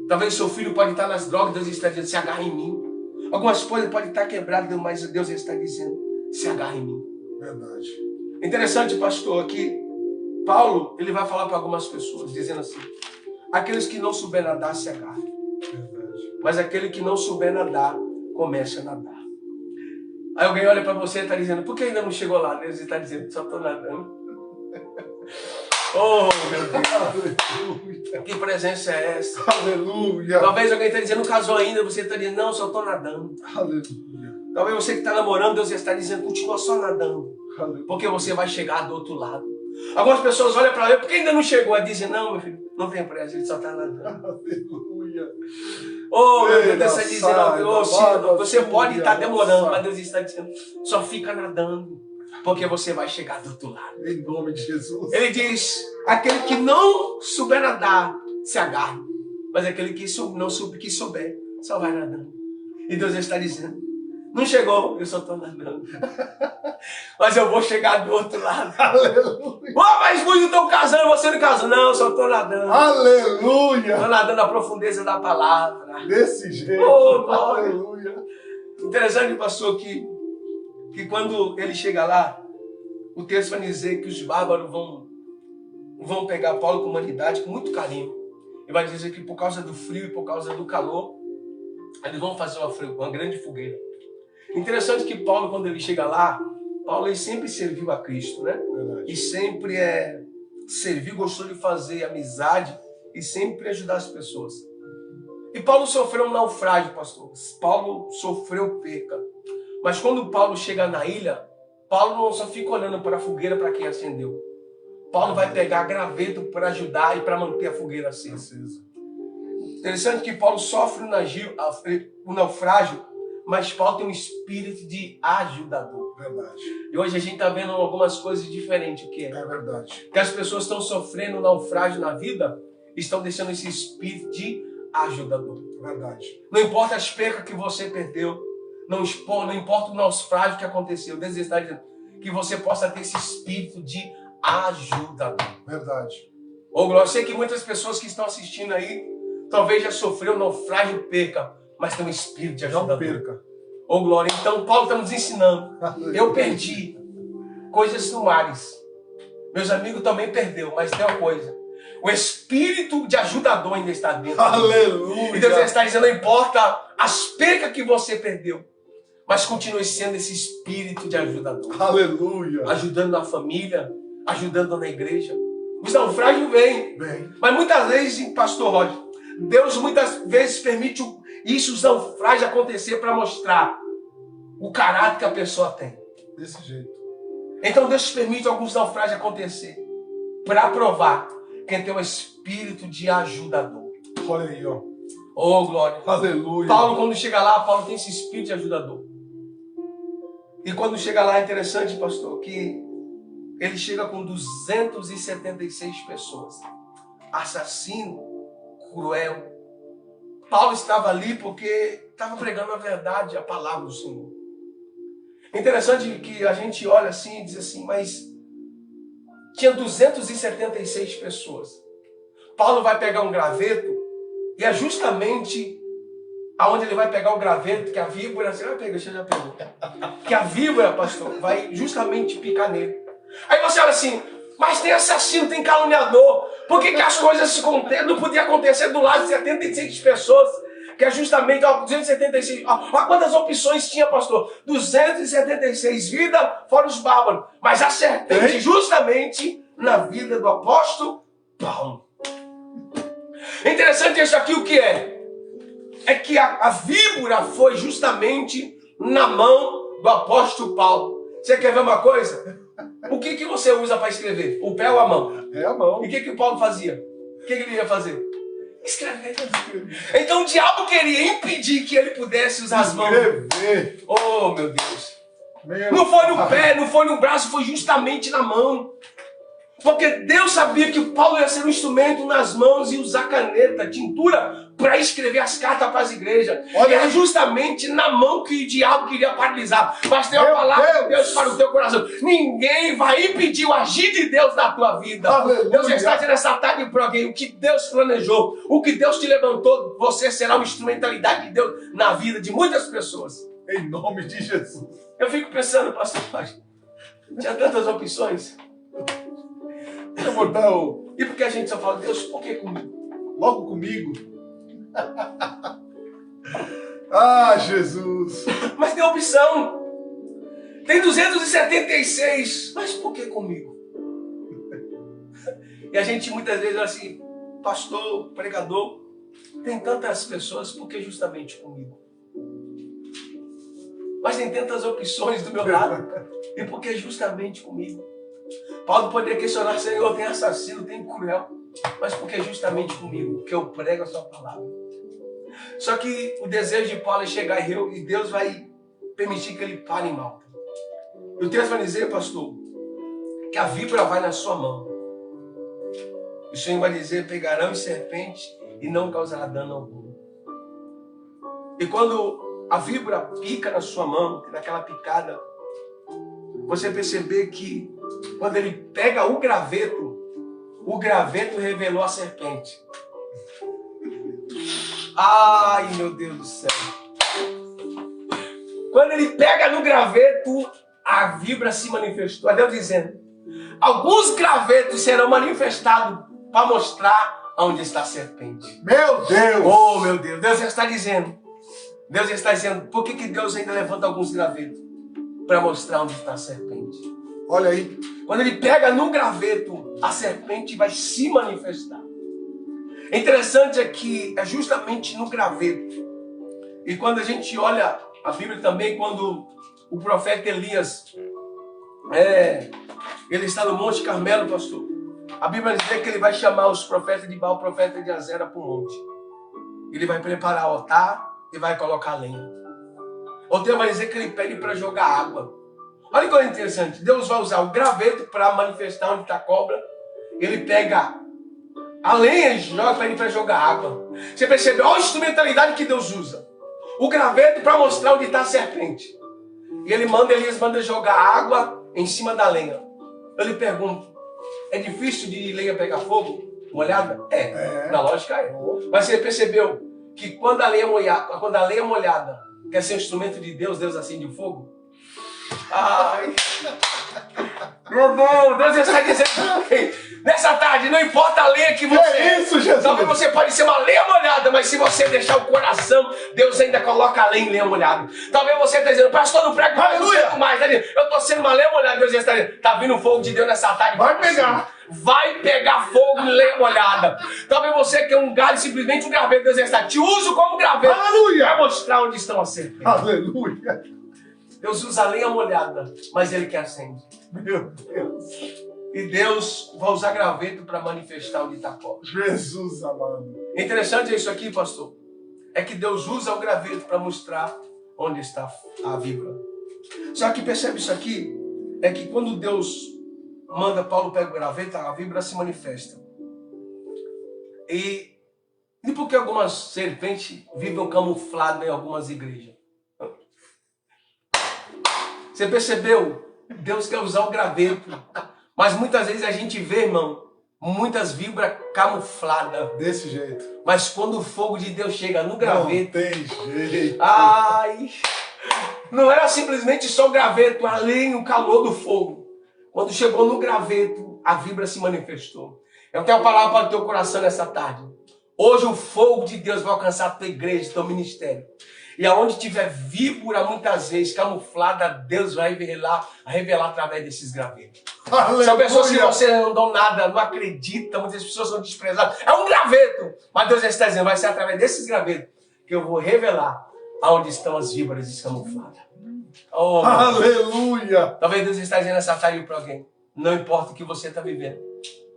Talvez seu filho pode estar nas drogas, Deus está dizendo, se agarre em mim. Algumas coisas podem estar quebradas, mas Deus está dizendo, se agarre em mim. Verdade. Interessante, pastor, que Paulo, ele vai falar para algumas pessoas, dizendo assim, aqueles que não souber nadar, se agarrem. Verdade. Mas aquele que não souber nadar, comece a nadar. Aí alguém olha para você e está dizendo, por que ainda não chegou lá? Deus está dizendo, só estou nadando. Oh, meu Deus. Aleluia. Que presença é essa? Aleluia. Talvez alguém está dizendo, não casou ainda, você está dizendo, não, só estou nadando. Aleluia. Talvez você que está namorando, Deus está dizendo, continua só nadando. Aleluia. Porque você vai chegar do outro lado. Algumas pessoas olham para ele, por que ainda não chegou? Aí dizem, não, meu filho, não tem pressa, ele só está nadando. Aleluia. Oh, meu Deus, Eita, Deus está dizendo, oh, sai, você pode estar demorando, sai. mas Deus está dizendo, só fica nadando, porque você vai chegar do outro lado. Em nome de Jesus. Ele diz, aquele que não souber nadar, se agarre. Mas aquele que não souber, só vai nadando. E Deus está dizendo, não chegou, eu só estou nadando. Mas eu vou chegar do outro lado. Aleluia. Oh, mas muitos estão casando, você não casou. Não, eu só estou nadando. Aleluia. Estou nadando na profundeza da palavra. Desse jeito. Oh, glória. Aleluia. Interessante, pastor, que quando ele chega lá, o texto vai dizer que os bárbaros vão pegar Paulo com humanidade, com muito carinho. E vai dizer que por causa do frio e por causa do calor, eles vão fazer uma grande fogueira. Interessante que Paulo, quando ele chega lá, Paulo ele sempre serviu a Cristo, né? Verdade. E sempre serviu, gostou de fazer amizade e sempre ajudar as pessoas. E Paulo sofreu um naufrágio, pastor. Paulo sofreu perca. Mas quando Paulo chega na ilha, Paulo não só fica olhando para a fogueira para quem acendeu. Paulo vai pegar graveto para ajudar e para manter a fogueira acesa. Interessante que Paulo sofre o naufrágio, mas Paulo tem um espírito de ajudador. Verdade. E hoje a gente está vendo algumas coisas diferentes. O que é? É verdade. Que as pessoas estão sofrendo um naufrágio na vida, estão deixando esse espírito de ajudador. Verdade. Não importa as percas que você perdeu, não importa o naufrágio que aconteceu, Deus está dizendo que você possa ter esse espírito de ajudador. Verdade. Ô, glória, eu sei que muitas pessoas que estão assistindo aí, talvez já sofreu naufrágio e perca, mas tem um espírito de Não ajudador. perca. Ô, glória, então Paulo está nos ensinando. Aleluia. Eu perdi coisas no mares. Meus amigos também perdeu, mas tem uma coisa. O espírito de ajudador ainda está dentro. Aleluia. E Deus está dizendo, não importa as percas que você perdeu, mas continue sendo esse espírito de ajudador. Aleluia. Ajudando na família, ajudando na igreja. Os naufrágios vêm. Bem. Mas muitas vezes, pastor Roger, Deus muitas vezes permite isso, os naufrágios acontecer para mostrar o caráter que a pessoa tem. Desse jeito. Então Deus permite alguns naufrágios acontecer para provar quem tem um espírito de ajudador. Olha aí, ó. Oh, glória. Aleluia. Paulo, quando chega lá, Paulo tem esse espírito de ajudador. E quando chega lá, é interessante, pastor, que ele chega com 276 pessoas. Assassino, cruel. Paulo estava ali porque estava pregando a verdade, a palavra do Senhor. Interessante que a gente olha assim e diz assim, mas tinha 276 pessoas. Paulo vai pegar um graveto e é justamente aonde ele vai pegar o graveto que a víbora, você já pegou, que a víbora, pastor, vai justamente picar nele. Aí você olha assim, mas tem assassino, tem caluniador, por que as coisas não podiam acontecer do lado de 76 pessoas? Que é justamente, ó, 276, ó, quantas opções tinha, pastor? 276 vidas fora os bárbaros, mas a serpente justamente na vida do apóstolo Paulo. Interessante isso aqui, o que é? É que a víbora foi justamente na mão do apóstolo Paulo. Você quer ver uma coisa? O que você usa para escrever? O pé ou a mão? É a mão. E o que o Paulo fazia? O que ele ia fazer? Escrever. Então o diabo queria impedir que ele pudesse usar as mãos. Escrever. Oh, meu Deus. Não foi no pé, não foi no braço, foi justamente na mão. Porque Deus sabia que Paulo ia ser um instrumento nas mãos e usar caneta, tintura, para escrever as cartas para as igrejas. Olha, e era justamente na mão que o diabo queria paralisar. Mas tem uma palavra de Deus para o teu coração. Ninguém vai impedir o agir de Deus na tua vida. Aleluia. Deus está dizendo essa tarde para alguém, o que Deus planejou, o que Deus te levantou, você será uma instrumentalidade de Deus na vida de muitas pessoas. Em nome de Jesus. Eu fico pensando, pastor, tinha tantas opções. Mortal, E por que a gente só fala, Deus, por que comigo? logo comigo. Ah, Jesus. Mas tem opção. Tem 276. Mas por que comigo? E a gente muitas vezes olha assim, pastor, pregador, tem tantas pessoas, por que justamente comigo? Mas tem tantas opções do meu lado, e por que justamente comigo? Paulo poderia questionar, Senhor, tem assassino, tem cruel, mas por que justamente comigo? Porque eu prego a sua palavra. Só que o desejo de Paulo é chegar e Deus vai permitir que ele pare em Malta. E o texto vai dizer, pastor, que a víbora vai na sua mão. O Senhor vai dizer, pegarão em serpente e não causará dano algum. E quando a víbora pica na sua mão, naquela picada, você perceber que quando ele pega o graveto revelou a serpente. Ai, meu Deus do céu. Quando ele pega no graveto, a víbora se manifestou. É Deus dizendo, alguns gravetos serão manifestados para mostrar onde está a serpente. Meu Deus. Oh, meu Deus. Deus já está dizendo. Deus já está dizendo, por que Deus ainda levanta alguns gravetos? Para mostrar onde está a serpente. Olha aí. Quando ele pega no graveto, a serpente vai se manifestar. Interessante é que é justamente no graveto. E quando a gente olha a Bíblia também, quando o profeta Elias, ele está no Monte Carmelo, pastor. A Bíblia diz que ele vai chamar os profetas de Baal, profeta de Azera para o monte. Ele vai preparar o altar e vai colocar lenha. O texto vai dizer que ele pede para jogar água. Olha que coisa interessante. Deus vai usar o graveto para manifestar onde está a cobra. Ele pega a lenha e joga para ele para jogar água. Você percebeu? Olha a instrumentalidade que Deus usa. O graveto para mostrar onde está a serpente. E Elias manda jogar água em cima da lenha. Eu lhe pergunto, é difícil de lenha pegar fogo? Molhada? Na lógica é. Mas você percebeu que quando a lenha é molhada, quer ser um instrumento de Deus, Deus acende o fogo? Ai! Meu Deus, Deus está dizendo nessa tarde, não importa a lenha que você é. Isso, Jesus! Talvez você pode ser uma lenha molhada, mas se você deixar o coração, Deus ainda coloca a lenha em lenha molhada. Talvez você esteja dizendo, pastor, não prego mais. Tá dizendo, eu estou sendo uma lenha molhada. Deus está dizendo, está vindo o fogo de Deus nessa tarde. Vai pegar. Vai pegar fogo em lenha molhada. Talvez você que é um galho, simplesmente um graveto. Deus está, te uso como graveto. Aleluia! Para mostrar onde estão as serpentes. Aleluia! Deus usa a lenha molhada, mas Ele quer acende. Meu Deus! E Deus vai usar graveto para manifestar onde está a cobra. Jesus amado! Interessante é isso aqui, pastor. É que Deus usa o graveto para mostrar onde está a víbora. Só que percebe isso aqui? É que quando Deus manda Paulo pegar o graveto, a víbora se manifesta. E por que algumas serpentes vivem camufladas em algumas igrejas? Você percebeu? Deus quer usar o graveto. Mas muitas vezes a gente vê, irmão, muitas víboras camufladas. Desse jeito. Mas quando o fogo de Deus chega no graveto... Não tem jeito. Ai! Não era simplesmente só o graveto, além o calor do fogo. Quando chegou no graveto, a víbora se manifestou. Eu tenho uma palavra para o teu coração nessa tarde. Hoje o fogo de Deus vai alcançar a tua igreja, teu ministério. E aonde tiver víbora, muitas vezes camuflada, Deus vai revelar através desses gravetos. São pessoas que você não dão nada, não acredita, muitas pessoas são desprezadas. É um graveto. Mas Deus está dizendo, vai ser através desses gravetos que eu vou revelar aonde estão as víboras descamufladas. Oh, aleluia! Talvez Deus está dizendo essa tarde para alguém. Não importa o que você está vivendo.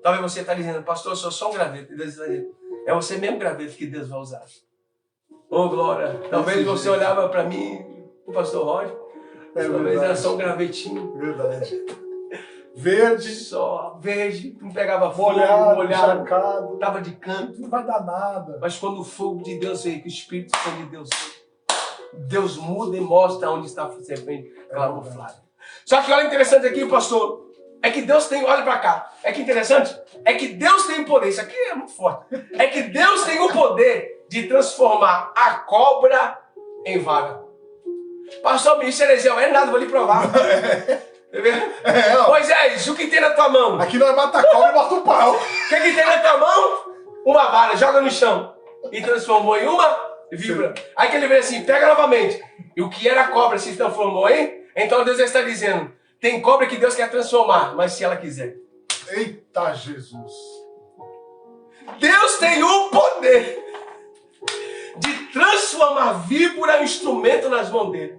Talvez você está dizendo, pastor, eu sou só um graveto. E Deus está dizendo, é você mesmo graveto que Deus vai usar. Oh, glória. Talvez você olhava para mim, o pastor Roger. Talvez verdade. era só um gravetinho. Verdade. Verde, Só verde, não pegava fogo, molhado, molhado, encharcado. tava de canto. Não vai dar nada. Mas quando o fogo de Deus veio, que o Espírito Santo de Deus veio, Deus muda e mostra onde está a serpente camuflada. Só que olha interessante aqui, pastor, é que Deus tem, olha para cá, é que interessante, é que Deus tem o poder, isso aqui é muito forte, é que Deus tem o poder de transformar a cobra em vara. Pastor, isso é heresia, não é nada, vou lhe provar. Tá vendo? Ó, Moisés, o que tem na tua mão? aqui nós mata a cobra e bota o pau. O que tem na tua mão? Uma vara, joga no chão. E transformou em uma víbora. Aí que ele veio assim, pega novamente. E o que era cobra se transformou em? Então Deus já está dizendo, tem cobra que Deus quer transformar, mas se ela quiser. Eita Jesus. Deus tem o poder de transformar víbora em instrumento nas mãos dele.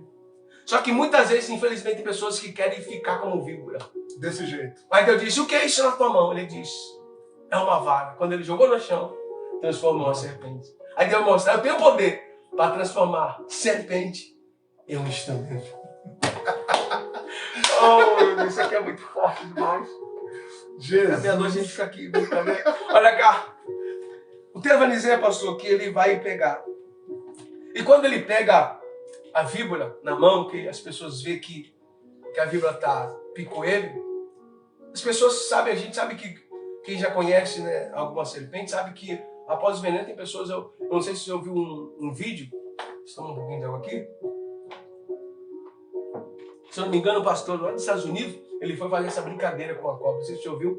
Só que muitas vezes, infelizmente, tem pessoas que querem ficar como víbora. Desse jeito. Aí Deus disse, o que é isso na tua mão? Ele disse, é uma vara. Quando ele jogou no chão, transformou uma serpente. Aí Deus mostrou, eu tenho poder para transformar serpente em um instrumento. Oh, meu Deus, isso aqui é muito forte demais. Jesus. À meia-noite a gente fica aqui. Olha cá. O texto vai dizer, pastor, que ele vai pegar. E quando ele pega a víbora na mão, que as pessoas veem que a víbora picou ele, as pessoas sabem, a gente sabe que quem já conhece, né, alguma serpente, sabe que após o veneno tem pessoas, eu não sei se você ouviu um vídeo, estamos um pouquinho de água aqui, se eu não me engano o pastor lá dos Estados Unidos, ele foi fazer essa brincadeira com a cobra, não sei se você ouviu,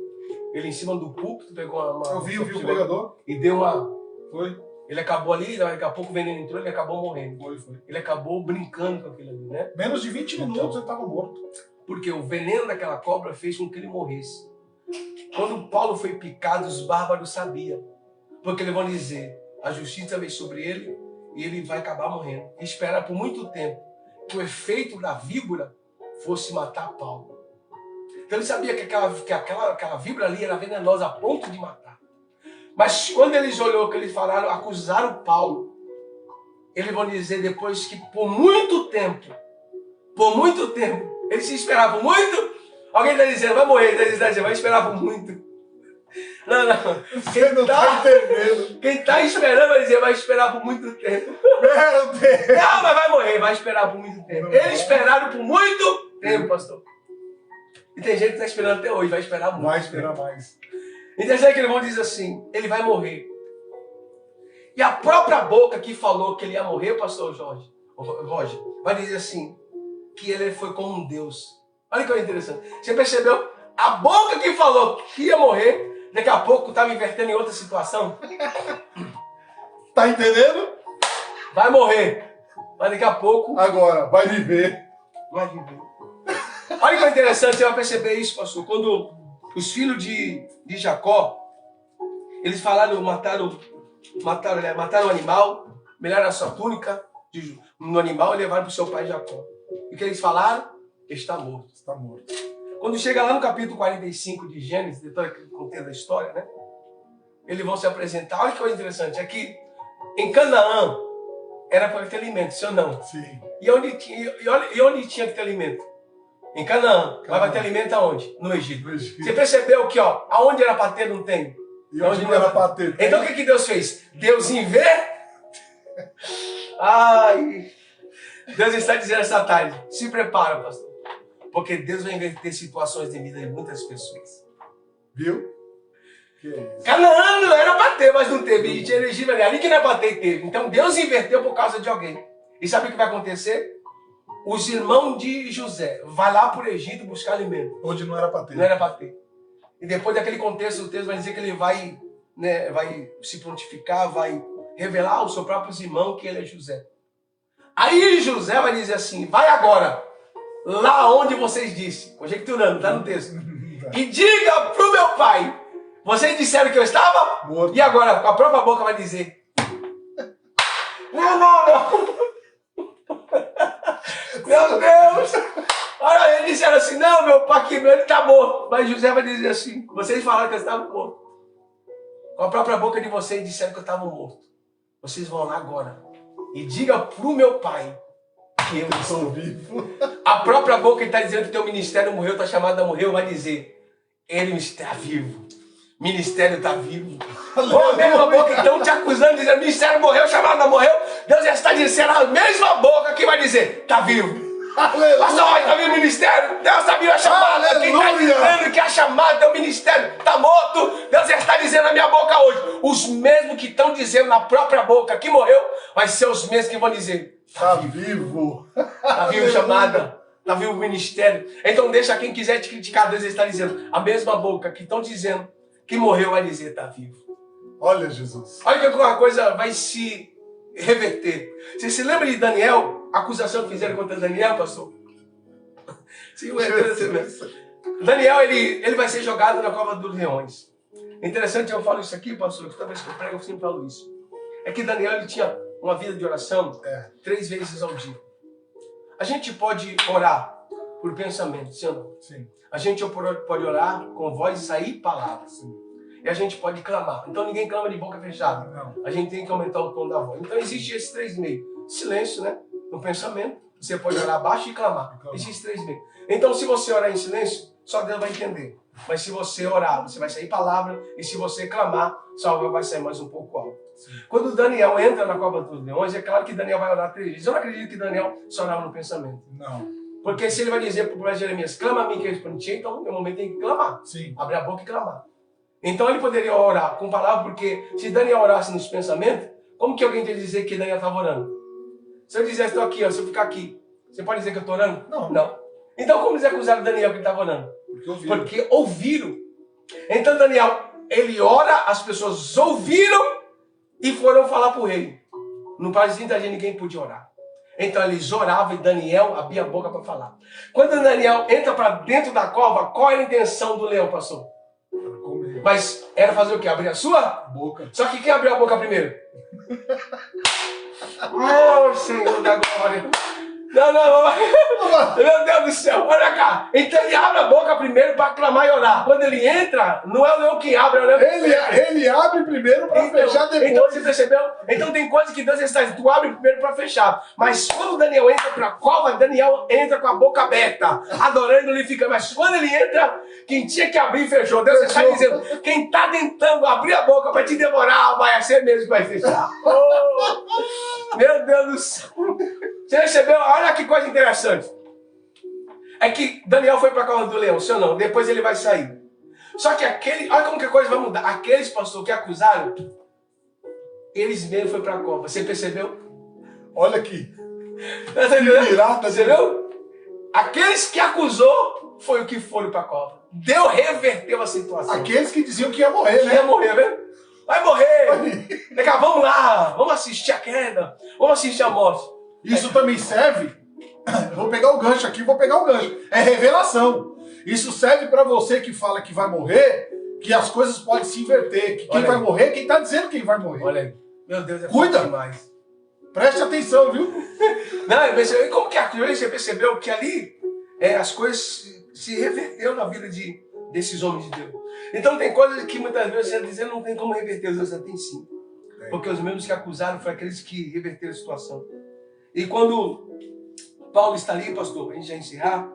ele em cima do púlpito pegou uma Eu vi o pregador. e deu uma... Foi. Ele acabou ali, daqui a pouco o veneno entrou, ele acabou morrendo. Foi. Ele acabou brincando com aquilo ali, né? Menos de 20 minutos ele estava morto. Porque o veneno daquela cobra fez com que ele morresse. Quando Paulo foi picado, os bárbaros sabiam. Porque eles vão dizer, a justiça veio sobre ele e ele vai acabar morrendo. E espera por muito tempo que o efeito da víbora fosse matar Paulo. Então ele sabia que aquela víbora ali era venenosa a ponto de matar. Mas quando eles olhou, que eles falaram, acusaram Paulo, eles vão dizer depois que por muito tempo, eles se esperavam muito. Alguém está dizendo, vai morrer, eles estão dizendo, vai esperar por muito. Não. Você não está entendendo. Quem está esperando vai dizer, vai esperar por muito tempo. Meu Deus. Não, mas vai morrer, vai esperar por muito tempo. Não. Eles esperaram por muito tempo, pastor. E tem gente que está esperando até hoje, vai esperar muito. Vai esperar mais. Interessante que eles vão dizer assim, ele vai morrer. E a própria boca que falou que ele ia morrer, pastor Roger, vai dizer assim, que ele foi como um Deus. Olha que coisa interessante. Você percebeu? A boca que falou que ia morrer, daqui a pouco estava invertendo em outra situação. Tá entendendo? Vai morrer. Mas daqui a pouco Agora, vai viver. vai viver. Olha que coisa interessante, você vai perceber isso, pastor. Quando os filhos de Jacó, eles falaram, mataram o animal, melhoraram a sua túnica no animal e levaram para o seu pai Jacó. E o que eles falaram? Ele está morto. Está morto. Quando chega lá no capítulo 45 de Gênesis, de todo aquele contexto da história, né? Eles vão se apresentar. Olha que coisa interessante, é que em Canaã era para ter alimento, sim ou não? Sim. E onde tinha que ter alimento? Em Canaã. Mas vai ter alimento aonde? No Egito. No Egito. Você percebeu que, ó, aonde era para ter, não tem? E onde não era para ter? Então o que Deus fez? Deus inverte. Ai, Deus está dizendo essa tarde, se prepara, pastor. Porque Deus vai inverter situações de vida de muitas pessoas. Viu? Que é isso? Canaã não era para ter, mas não teve. E tinha Egito ali que não era para ter e teve. Então Deus inverteu por causa de alguém. E sabe o que vai acontecer? Os irmãos de José vão lá para o Egito buscar alimento. Onde não era para ter. Não era para ter. E depois daquele contexto, o texto vai dizer que ele vai se prontificar, vai revelar aos seus próprios irmãos que ele é José. Aí José vai dizer assim, vai agora, lá onde vocês disseram, conjecturando, está no texto, e diga para o meu pai, vocês disseram que eu estava morto. E agora, com a própria boca vai dizer, não. Meu Deus! Olha, eles disseram assim, não, meu pai que ele está morto. Mas José vai dizer assim, vocês falaram que eu estava morto. Com a própria boca de vocês disseram que eu estava morto. Vocês vão lá agora e diga para o meu pai vivo. Estou vivo. A própria boca está dizendo que teu ministério morreu, tua chamada morreu, vai dizer, ele está vivo. Ministério está vivo. Ou a mesma boca que estão te acusando, dizendo, ministério morreu, chamada morreu. Deus já está dizendo, a mesma boca que vai dizer, está vivo. Pastor, está vivo o ministério? Deus está vivo a chamada. Quem está dizendo que a chamada do ministério está morto, Deus já está dizendo na minha boca hoje. Os mesmos que estão dizendo na própria boca que morreu, vai ser os mesmos que vão dizer, Está vivo. está vivo chamada. Está vivo o ministério. Então deixa quem quiser te criticar, Deus está dizendo, a mesma boca que estão dizendo que morreu vai dizer, está vivo. Olha, Jesus. Olha que alguma coisa vai se reverter. Você se lembra de Daniel? A acusação que fizeram contra Daniel, pastor? Sim, Daniel, ele vai ser jogado na cova dos leões. Interessante, eu falo isso aqui, pastor, que toda vez que eu prego eu sempre falo isso. É que Daniel, ele tinha uma vida de oração 3 vezes ao dia. A gente pode orar por pensamento, sim ou não? Sim. A gente pode orar com voz e sair palavras. Sim. E a gente pode clamar. Então ninguém clama de boca fechada. Não. A gente tem que aumentar o tom da voz. Então existe esses 3 meios. Silêncio, né? No pensamento. Você pode orar baixo e clamar. Existem esses 3 meios. Então se você orar em silêncio, só Deus vai entender. Mas se você orar, você vai sair palavra. E se você clamar, só vai sair mais um pouco alto. Sim. Quando Daniel entra na cova dos leões, é claro que Daniel vai orar 3 vezes. Eu não acredito que Daniel só orava no pensamento. Não. Porque se ele vai dizer para o profeta Jeremias, clama a mim que eu respondi, então no momento tem que clamar. Sim. Abrir a boca e clamar. Então ele poderia orar com palavras, porque se Daniel orasse nos pensamentos, como que alguém tem que dizer que Daniel estava orando? Se eu dizer, estou aqui, ó, se eu ficar aqui, você pode dizer que eu estou orando? Não. Não. Então como eles acusaram Daniel que ele estava orando? Porque ouviram. Então Daniel, ele ora, as pessoas ouviram e foram falar para o rei. No país inteiro ninguém podia orar. Então eles oravam e Daniel abria a boca para falar. Quando Daniel entra para dentro da cova, qual era a intenção do leão, pastor? Comer. Mas era fazer o quê? Abrir a sua Boca. Só que quem abriu a boca primeiro? Oh, Senhor da glória. Não, meu Deus do céu, olha cá. Então ele abre a boca primeiro para clamar e orar. Quando ele entra, não é o leão que abre, é o leão que Ele abre primeiro para fechar depois. Então você percebeu? Então tem coisa que Deus está dizendo, tu abre primeiro para fechar. Mas quando Daniel entra para a cova, Daniel entra com a boca aberta, adorando, ele fica. Mas quando ele entra, quem tinha que abrir, fechou. Deus está dizendo, quem está tentando abrir a boca para te devorar, vai ser mesmo que vai fechar. Oh, meu Deus do céu. Você percebeu? Olha que coisa interessante. É que Daniel foi para a cova do leão, sim ou não? Depois ele vai sair. Só que olha como que a coisa vai mudar. Aqueles, pastor, que acusaram, eles mesmos foram para a cova. Você percebeu? Olha aqui. Você viu? Aqueles que acusou, foi o que foram para a cova. Deus reverteu a situação. Aqueles que diziam que ia morrer, né? Ia morrer, né? Vai morrer. Vamos lá, vamos assistir a queda, vamos assistir a morte. Isso também serve, vou pegar o gancho aqui, é revelação. Isso serve para você que fala que vai morrer, que as coisas podem se inverter, que quem vai morrer, quem está dizendo quem vai morrer. Olha aí, meu Deus, é Cuida. demais. Preste atenção, viu? Não, como que você percebeu que ali as coisas se reverteram na vida desses homens de Deus. Então tem coisas que muitas vezes você dizer não tem como reverter, Deus tem sim. Porque os mesmos que acusaram foram aqueles que reverteram a situação. E quando Paulo está ali, pastor, a gente já encerrar,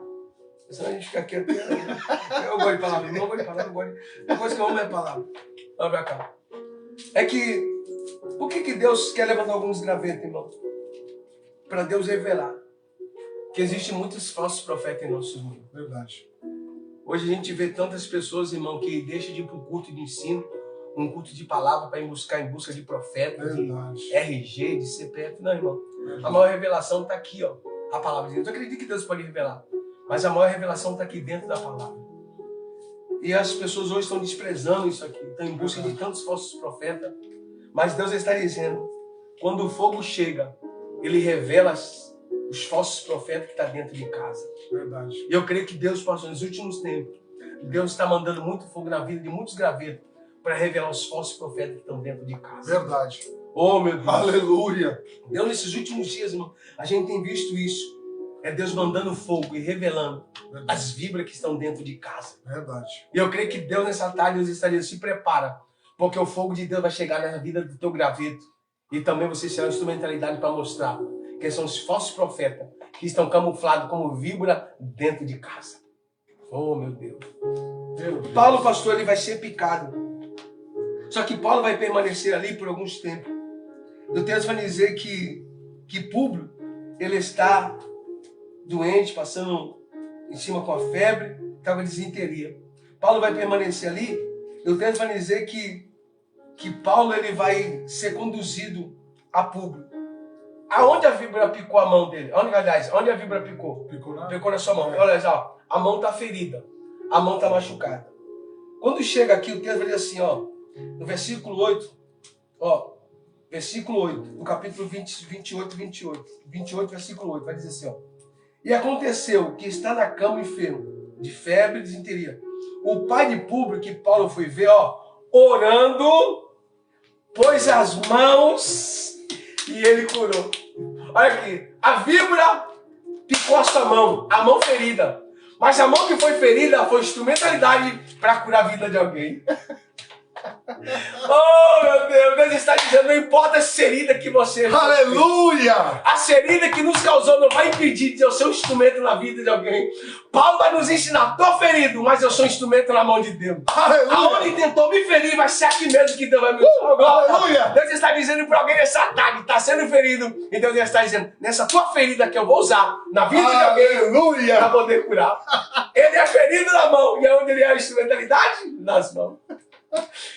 senão a gente fica aqui até. Eu gosto de palavra, não gosto de palavra, eu gosto de. A coisa que eu amo é palavra. Olha pra cá. É que, por que Deus quer levantar alguns gravetos, irmão? Para Deus revelar que existem muitos falsos profetas em nossos meios. Verdade. Hoje a gente vê tantas pessoas, irmão, que deixam de ir para um culto de ensino, um culto de palavra para ir em busca de profeta, Verdade. de RG, de CPF. Não, irmão. Verdade. A maior revelação está aqui, ó. A palavra de Deus. Eu acredito que Deus pode revelar. Mas a maior revelação está aqui dentro da palavra. E as pessoas hoje estão desprezando isso aqui. Estão em busca de tantos falsos profetas. Mas Deus está dizendo, quando o fogo chega, Ele revela os falsos profetas que estão dentro de casa. Verdade. E eu creio que Deus, pastor, nos últimos tempos, Deus está mandando muito fogo na vida de muitos gravetos para revelar os falsos profetas que estão dentro de casa. Verdade. Oh, meu Deus. Aleluia. Deus, nesses últimos dias, irmão, a gente tem visto isso. É Deus mandando fogo e revelando as víboras que estão dentro de casa. Verdade. E eu creio que Deus, nessa tarde, Deus estaria, se prepara, porque o fogo de Deus vai chegar na vida do teu graveto. E também você será uma instrumentalidade para mostrar que são os falsos profetas que estão camuflados como víbora dentro de casa. Oh, meu Deus. Meu Deus. Paulo, pastor, ele vai ser picado. Só que Paulo vai permanecer ali por alguns tempos. O texto vai dizer que Públio, ele está doente, passando em cima com a febre, estava disenteria. Paulo vai permanecer ali. E o texto vai dizer que Paulo ele vai ser conduzido a Públio. Aonde a víbora picou a mão dele? Onde a víbora picou? Picou na sua mão. Olha só, a mão está ferida. A mão está machucada. Quando chega aqui, o texto vai dizer assim, ó, no versículo 8, ó, versículo 8, no capítulo 28, versículo 8, vai dizer assim, ó. E aconteceu que está na cama enfermo, de febre e disenteria. O pai de Públio, que Paulo foi ver, ó, orando, pôs as mãos e ele curou. Olha aqui, a víbora picou a sua mão, a mão ferida. Mas a mão que foi ferida foi instrumentalidade para curar a vida de alguém. Oh, meu Deus, Deus está dizendo, não importa a ferida que você... Aleluia! A ferida que nos causou não vai impedir de eu ser um instrumento na vida de alguém. Paulo vai nos ensinar, estou ferido, mas eu sou um instrumento na mão de Deus. Aleluia! Aonde tentou me ferir, vai ser aqui mesmo que Deus vai me usar. Aleluia! Deus está dizendo para alguém nessa tarde, está sendo ferido. Então Deus está dizendo, nessa tua ferida que eu vou usar na vida de alguém, Aleluia! para poder curar. Ele é ferido na mão, e aonde ele é a instrumentalidade? Nas mãos.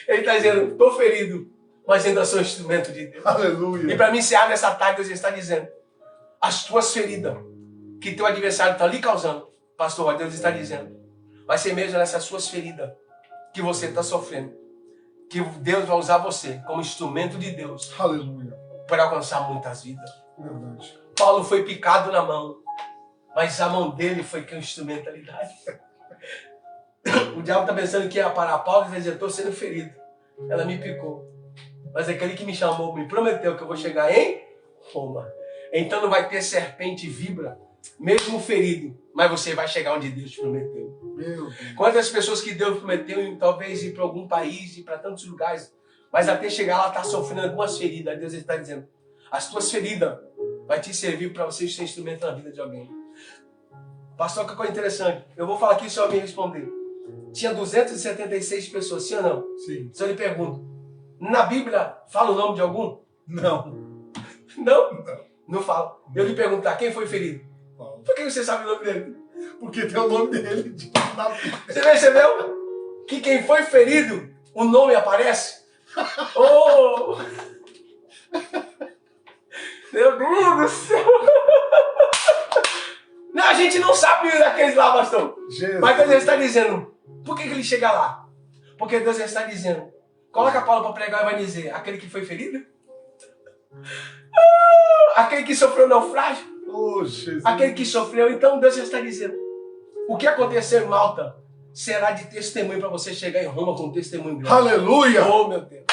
Ele está dizendo, estou ferido, mas ainda sou instrumento de Deus. Aleluia! E para me encerrar nessa tarde, Deus está dizendo, as tuas feridas que teu adversário está lhe causando, pastor, Deus está dizendo, vai ser mesmo nessas suas feridas que você está sofrendo, que Deus vai usar você como instrumento de Deus. Aleluia! Para alcançar muitas vidas. Verdade. Paulo foi picado na mão, mas a mão dele foi com instrumentalidade. O diabo está pensando que ia parar Paulo e vai dizer, estou sendo ferido. Ela me picou. Mas aquele que me chamou, me prometeu que eu vou chegar em Roma. Então não vai ter serpente e víbora, mesmo ferido, mas você vai chegar onde Deus te prometeu. Meu Deus. Quantas pessoas que Deus prometeu, talvez ir para algum país, ir para tantos lugares, mas até chegar lá está sofrendo algumas feridas. Deus está dizendo, as tuas feridas vai te servir para você ser instrumento na vida de alguém. Pastor, que coisa interessante. Eu vou falar aqui e o senhor me responder. Tinha 276 pessoas, sim ou não? Sim. Se eu lhe pergunto, na Bíblia fala o nome de algum? Não. Não? Não. Não fala. Eu lhe perguntar, quem foi ferido? Não. Por que você sabe o nome dele? Porque tem o nome dele na Bíblia. Você percebeu? Que quem foi ferido, o nome aparece? Oh! Meu Deus do céu! Não, a gente não sabe daqueles lá, pastor. Jesus. Mas Deus está dizendo, por que ele chega lá? Porque Deus está dizendo, coloca Paulo para pregar e vai dizer, aquele que foi ferido? Aquele que sofreu naufrágio? Oh, Jesus. Aquele que sofreu, então Deus está dizendo, o que aconteceu em Malta será de testemunho para você chegar em Roma com um testemunho grande. Aleluia! Oh, meu Deus.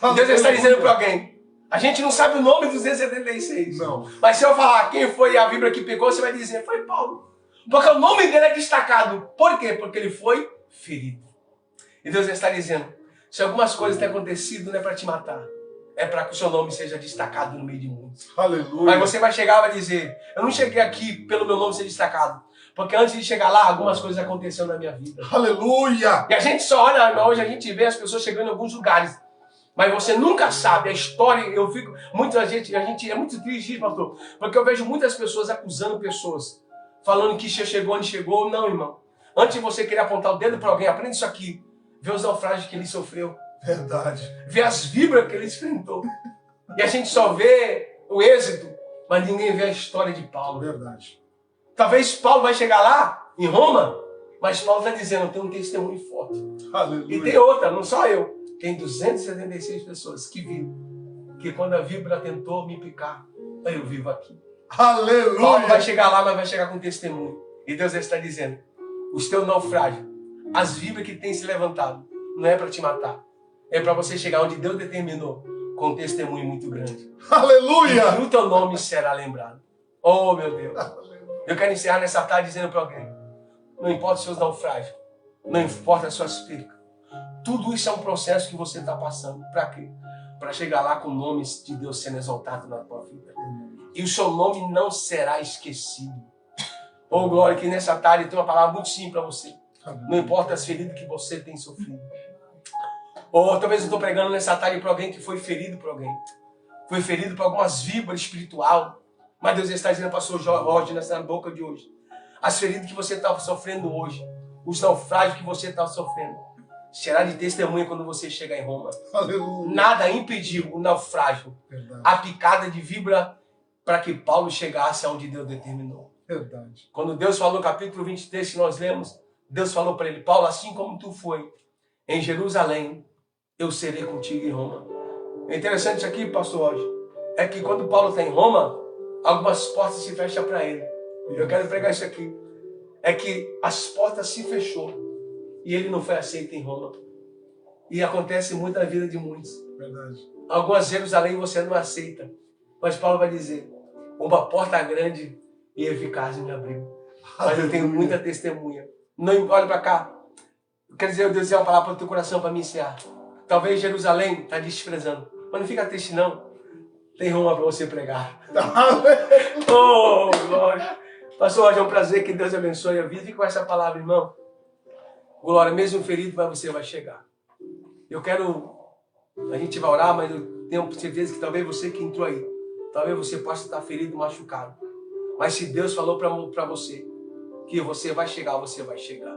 Aleluia. Deus está dizendo para alguém, a gente não sabe o nome dos 276. Não. Mas se eu falar quem foi a víbora que pegou, você vai dizer, foi Paulo. Porque o nome dele é destacado. Por quê? Porque ele foi ferido. E Deus está dizendo, se algumas coisas têm acontecido, não é para te matar. É para que o seu nome seja destacado no meio de muitos. Aleluia. Mas você vai chegar e vai dizer, eu não cheguei aqui pelo meu nome ser destacado. Porque antes de chegar lá, algumas coisas aconteceram na minha vida. Aleluia. E a gente só olha, hoje a gente vê as pessoas chegando em alguns lugares. Mas você nunca sabe a história. Eu fico, muita gente, a gente é muito triste, pastor. Porque eu vejo muitas pessoas acusando pessoas. Falando que chegou onde chegou. Não, irmão. Antes de você querer apontar o dedo para alguém, aprende isso aqui. Vê os naufrágios que ele sofreu. Verdade. Vê as víboras que ele enfrentou. E a gente só vê o êxito, mas ninguém vê a história de Paulo. Verdade. Talvez Paulo vai chegar lá, em Roma, mas Paulo está dizendo, eu tenho um testemunho forte. Aleluia. E tem outra, não só eu. Tem 276 pessoas que viram que quando a víbora tentou me picar, eu vivo aqui. Aleluia. Paulo vai chegar lá, mas vai chegar com testemunho. E Deus está dizendo, os teus naufrágios, as víboras que têm se levantado, não é para te matar. É para você chegar onde Deus determinou, com um testemunho muito grande. Aleluia. E o teu nome será lembrado. Oh, meu Deus. Eu quero encerrar nessa tarde dizendo para alguém, não importa os seus naufrágios, não importa as suas percas. Tudo isso é um processo que você está passando. Para quê? Para chegar lá com nomes de Deus sendo exaltado na tua vida. e o seu nome não será esquecido. Oh, glória, que nessa tarde tem uma palavra muito simples para você. Não importa as feridas que você tem sofrido. Ou talvez eu estou pregando nessa tarde para alguém que foi ferido por alguém. Foi ferido por algumas víboras espiritual. Mas Deus está dizendo, pastor Jorge, nessa boca de hoje. As feridas que você está sofrendo hoje, os naufrágios que você está sofrendo, será de testemunha quando você chegar em Roma. Aleluia. Nada impediu o naufrágio, Verdade. a picada de víbora, para que Paulo chegasse aonde Deus determinou. Verdade. Quando Deus falou no capítulo 23 que nós lemos, Deus falou para ele, Paulo, assim como tu foi em Jerusalém, eu serei contigo em Roma. É interessante isso aqui, pastor Roger, é que quando Paulo está em Roma, algumas portas se fecham para ele. Eu quero pregar isso aqui. É que as portas se fechou e ele não foi aceito em Roma. E acontece muito na vida de muitos. Verdade. Algumas Jerusalém você não aceita. Mas Paulo vai dizer, uma porta grande e eficaz me abriu. Mas eu tenho muita testemunha. Não, olha para cá. Eu quero dizer, Deus, uma palavra para o teu coração para me ensinar. Talvez Jerusalém está desprezando. Mas não fica triste não. Tem Roma para você pregar. Oh, glória. Pastor, hoje é um prazer, que Deus abençoe a vida. Fique com essa palavra, irmão. Glória, mesmo ferido, mas você vai chegar. Eu quero, a gente vai orar, mas eu tenho certeza que talvez você que entrou aí, talvez você possa estar ferido, machucado. Mas se Deus falou para você que você vai chegar, você vai chegar.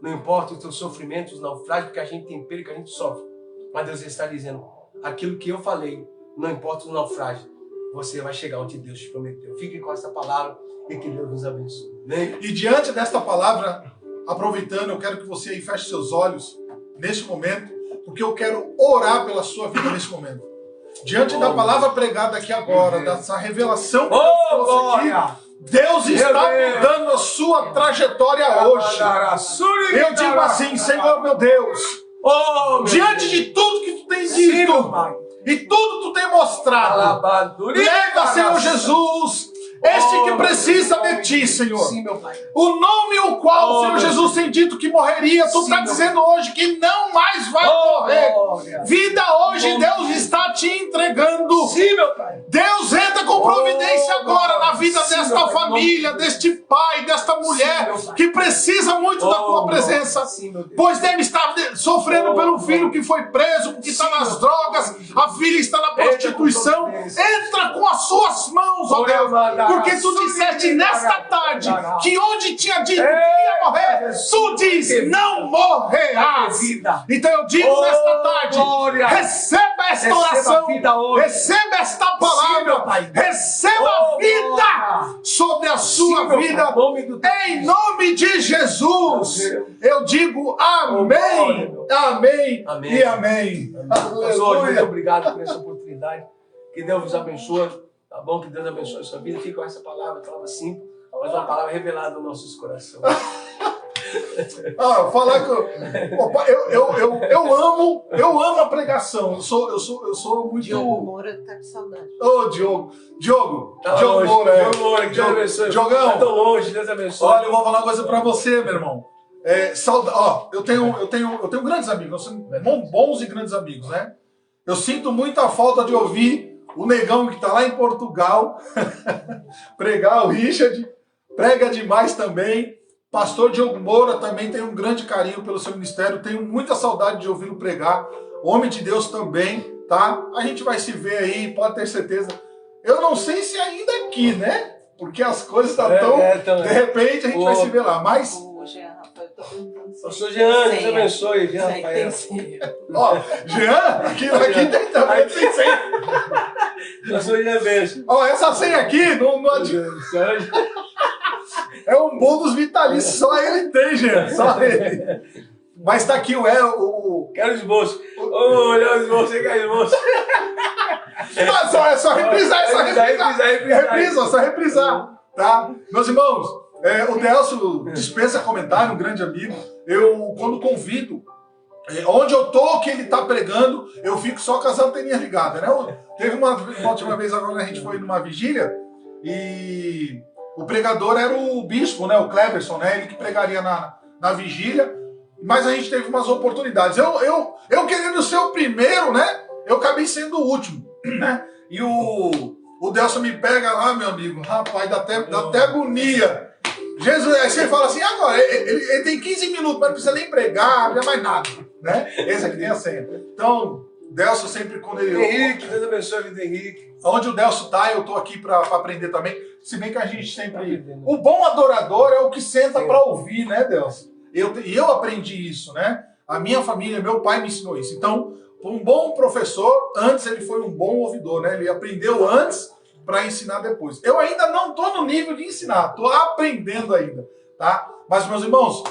Não importa os teus sofrimentos, os naufrágios, porque a gente tem perda, que a gente sofre. Mas Deus está dizendo, aquilo que eu falei, não importa o naufrágio, você vai chegar onde Deus te prometeu. Fique com essa palavra e que Deus nos abençoe. Amém? E diante desta palavra, aproveitando, eu quero que você aí feche seus olhos neste momento, porque eu quero orar pela sua vida neste momento. Diante da palavra pregada aqui agora, dessa revelação que Deus trouxe aqui, Deus está mudando a sua trajetória hoje. Eu digo assim, Senhor meu Deus, diante de tudo que tu tens dito e tudo tu tem mostrado, leva, Senhor Jesus, este que precisa de ti, Senhor. Sim, meu Pai. O nome o qual o Senhor Jesus tem dito que morreria, tu está dizendo hoje que não mais vai morrer. Vida hoje, Deus está te entregando. Sim, meu Pai. Deus entra com providência agora na vida desta família, deste pai, desta mulher que precisa muito da tua presença, pois deve estar sofrendo pelo filho que foi preso, que está nas drogas, a filha está na prostituição. Entra com as suas mãos, ó Deus, porque tu disseste nesta tarde que onde tinha dito que ia morrer, tu diz, não morrerás. Então eu digo nesta tarde, receba esta oração, receba esta palavra, receba a vida sobre a sua vida, em nome de Jesus. Eu digo amém, amém e amém. Pastor, muito obrigado por essa oportunidade. Que Deus vos abençoe. Tá bom? Que Deus abençoe a sua vida. Fica com essa palavra simples, mas uma palavra revelada nos nossos corações. Falar que eu amo a pregação. Eu sou muito. Diogo Moura tá com saudade. Ô, Diogo Longe, Moura. Diogo Moura, que Deus abençoe. Diogão, Tá tão longe, Deus abençoe. olha, eu vou falar uma coisa pra você, meu irmão. Eu tenho grandes amigos, nós somos bons e grandes amigos, né? Eu sinto muita falta de ouvir o negão que tá lá em Portugal pregar, o Richard, prega demais também. Pastor Diogo Moura também tem um grande carinho pelo seu ministério, tenho muita saudade de ouvi-lo pregar. Homem de Deus também, tá? A gente vai se ver aí, pode ter certeza. Eu não sei se ainda aqui, né? Porque as coisas estão tão... De repente a gente vai se ver lá, mas... Ô, Jean, Rafael, eu tô perguntando se Pastor Jean, Deus abençoe. Jean, Isso aí Rafael. tem senha. Ó, Jean, aqui tem também, tem senha. Pastor Jean, beijo. Ó, essa senha aqui não adianta. É um bônus vitalício, só ele tem, Jean, só ele. Mas tá aqui o... Quero os bolsos. Olha os bolsos, você quer os bolsos. É só reprisar, só reprisar, tá? Meus irmãos, o Delcio dispensa comentário, um grande amigo. Eu, quando convido, onde eu tô, que ele tá pregando, eu fico só com as anteninhas ligadas, né? Teve uma última vez agora, a gente foi numa vigília e o pregador era o bispo, né? O Cleverson, né? Ele que pregaria na vigília, mas a gente teve umas oportunidades. Eu querendo ser o primeiro, né? Eu acabei sendo o último, né? E O Delson me pega lá, meu amigo. Rapaz, dá até agonia. Jesus, aí você fala assim, agora, ele tem 15 minutos, mas não precisa nem pregar, não é mais nada. Né? Esse aqui tem a senha. Então, Delson sempre quando ele... Henrique, Deus abençoe a vida do Henrique. Onde o Delson tá, eu tô aqui para aprender também. Se bem que a gente sempre... O bom adorador é o que senta para ouvir, né, Delson? E eu aprendi isso, né? A minha família, meu pai me ensinou isso. Então, um bom professor, antes ele foi um bom ouvidor, né? Ele aprendeu antes para ensinar depois. Eu ainda não tô no nível de ensinar, tô aprendendo ainda, tá? Mas, meus irmãos,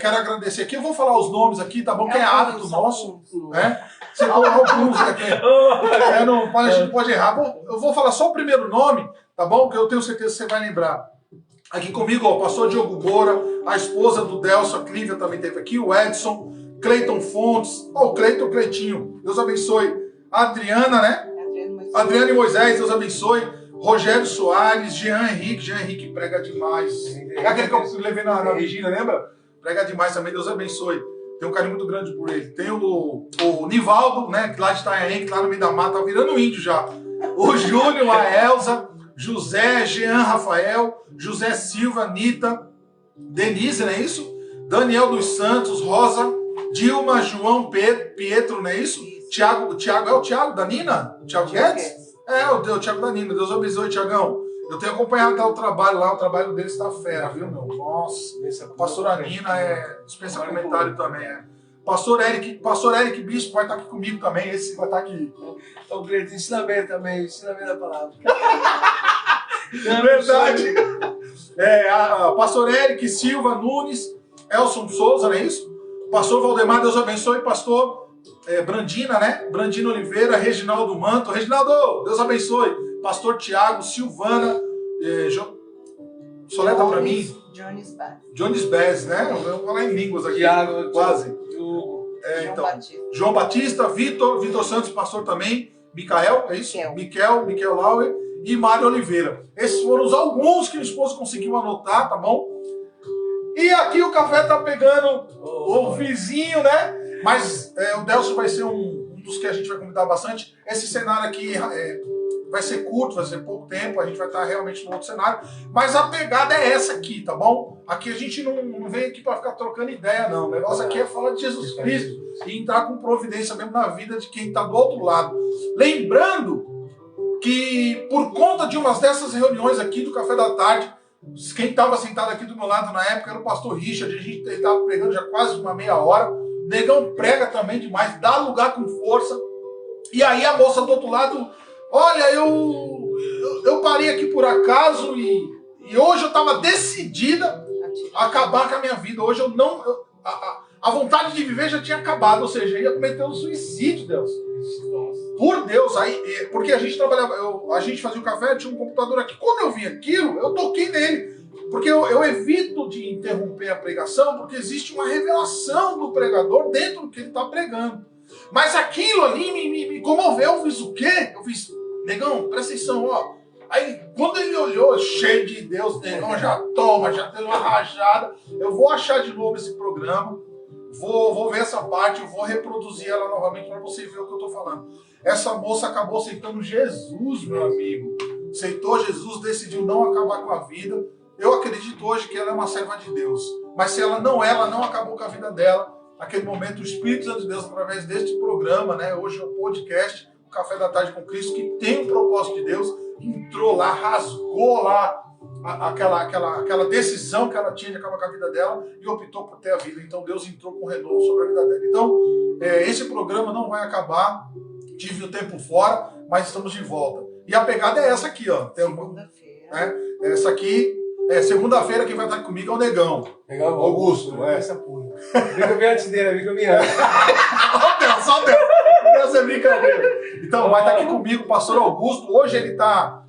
quero agradecer aqui. Eu vou falar os nomes aqui, tá bom? Que é hábito nosso, né? Você colocou alguns aqui. A gente pode errar. Eu vou falar só o primeiro nome, tá bom? Que eu tenho certeza que você vai lembrar. Aqui comigo, ó, o pastor Diogo Moura, a esposa do Delson, a Clívia também esteve aqui, o Edson, Cleiton Fontes, ó, o Cleitinho, Deus abençoe. A Adriana, né? Adriana e Moisés, Deus abençoe. Rogério Soares, Jean Henrique prega demais. É aquele que eu levei na vigília, lembra? Prega demais também, Deus abençoe. Tem um carinho muito grande por ele. Tem o Nivaldo, né? Que lá de Itanhaém, que lá no meio da mata, tá virando índio já. O Júlio, a Elza, José, Jean Rafael, José Silva, Anitta, Denise, não é isso? Daniel dos Santos, Rosa, Dilma, João, Pietro, não é isso? Tiago, é o Tiago da Nina? Tiago Guedes? É, o Tiago da Nina. Deus abençoe, Tiagão. Eu tenho acompanhado o trabalho lá, o trabalho deles está fera, viu, meu? Nossa, a pastora Nina dispensa comentário também, Pastor Eric Bispo vai estar aqui comigo também, esse vai estar aqui. Então, Cleiton, ensina bem também, ensina bem a palavra. É verdade. Pastor Eric Silva Nunes, Elson Souza, não é isso? Pastor Valdemar, Deus abençoe. Pastor Brandina, né? Brandina Oliveira, Reginaldo Manto. Reginaldo, Deus abençoe. Pastor Tiago, Silvana, soleta para mim. Jones Bez, né? Eu vou falar em línguas aqui. Tiago, quase. João Batista. João Batista, Vitor Santos, pastor também. Micael, é isso? Miquel Lauer e Mário Oliveira. Esses foram os alguns que o esposo conseguiu anotar, tá bom? E aqui o café tá pegando o vizinho, né? Mas o Delson vai ser um dos que a gente vai convidar bastante. Esse cenário aqui vai ser curto, vai ser pouco tempo, a gente vai estar realmente no outro cenário. Mas a pegada é essa aqui, tá bom? Aqui a gente não vem aqui para ficar trocando ideia, não. O negócio aqui é falar de Jesus Cristo e entrar com providência mesmo na vida de quem está do outro lado. Lembrando que por conta de umas dessas reuniões aqui do Café da Tarde, quem estava sentado aqui do meu lado na época era o pastor Richard, a gente estava pregando já quase uma meia hora. O negão prega também demais, dá lugar com força. E aí a moça do outro lado, olha, eu parei aqui por acaso e hoje eu estava decidida a acabar com a minha vida. Hoje eu não... A vontade de viver já tinha acabado, ou seja, eu ia cometer um suicídio, Deus. Por Deus, aí, porque a gente trabalhava, a gente fazia o café, tinha um computador aqui. Quando eu vi aquilo, eu toquei nele. Porque eu evito de interromper a pregação, porque existe uma revelação do pregador dentro do que ele está pregando. Mas aquilo ali me comoveu. Eu fiz o quê? Eu fiz, negão, presta atenção, ó. Aí, quando ele olhou, cheio de Deus, negão, já teve uma rajada. Eu vou achar de novo esse programa, vou ver essa parte, eu vou reproduzir ela novamente para você ver o que eu estou falando. Essa moça acabou aceitando Jesus, meu amigo. Aceitou Jesus, decidiu não acabar com a vida. Eu acredito hoje que ela é uma serva de Deus. Mas se ela não acabou com a vida dela. Naquele momento, o Espírito Santo de Deus, através deste programa, né? Hoje é o podcast, o Café da Tarde com Cristo, que tem um propósito de Deus, entrou lá, rasgou lá aquela decisão que ela tinha de acabar com a vida dela e optou por ter a vida. Então Deus entrou com renovo sobre a vida dela. Então, esse programa não vai acabar. Tive o tempo fora, mas estamos de volta. E a pegada é essa aqui, ó. Segunda-feira. Essa aqui, segunda-feira, quem vai estar comigo é o Negão. Negão Augusto. Essa porra. Fica bem antes dele, fica bem antes. Só Deus. Deus é brincadeira. Então, vai estar aqui comigo o pastor Augusto. Hoje ele está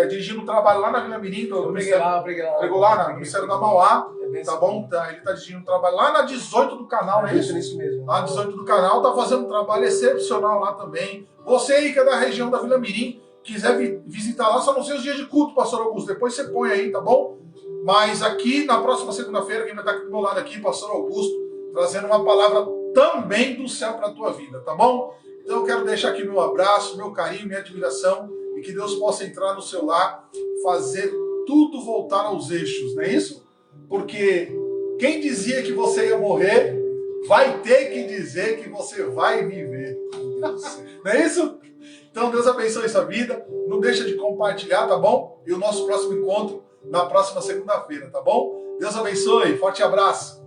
dirigindo um trabalho lá na Vila Mirim. Pregou lá no Ministério da Mauá. Tá bom? Ele está dirigindo um trabalho lá na 18 do canal, não é isso? Isso mesmo. Lá na 18 do canal, está fazendo um trabalho excepcional lá também. Você aí que é da região da Vila Mirim, quiser visitar lá, só não sei os dias de culto, pastor Augusto. Depois você põe aí, tá bom? Mas aqui, na próxima segunda-feira, quem vai estar aqui do meu lado aqui, pastor Augusto, trazendo uma palavra também do céu para a tua vida, tá bom? Então eu quero deixar aqui meu abraço, meu carinho, minha admiração e que Deus possa entrar no seu lar, fazer tudo voltar aos eixos, não é isso? Porque quem dizia que você ia morrer, vai ter que dizer que você vai viver. Não é isso? Então Deus abençoe sua vida, não deixa de compartilhar, tá bom? E o nosso próximo encontro na próxima segunda-feira, tá bom? Deus abençoe, forte abraço.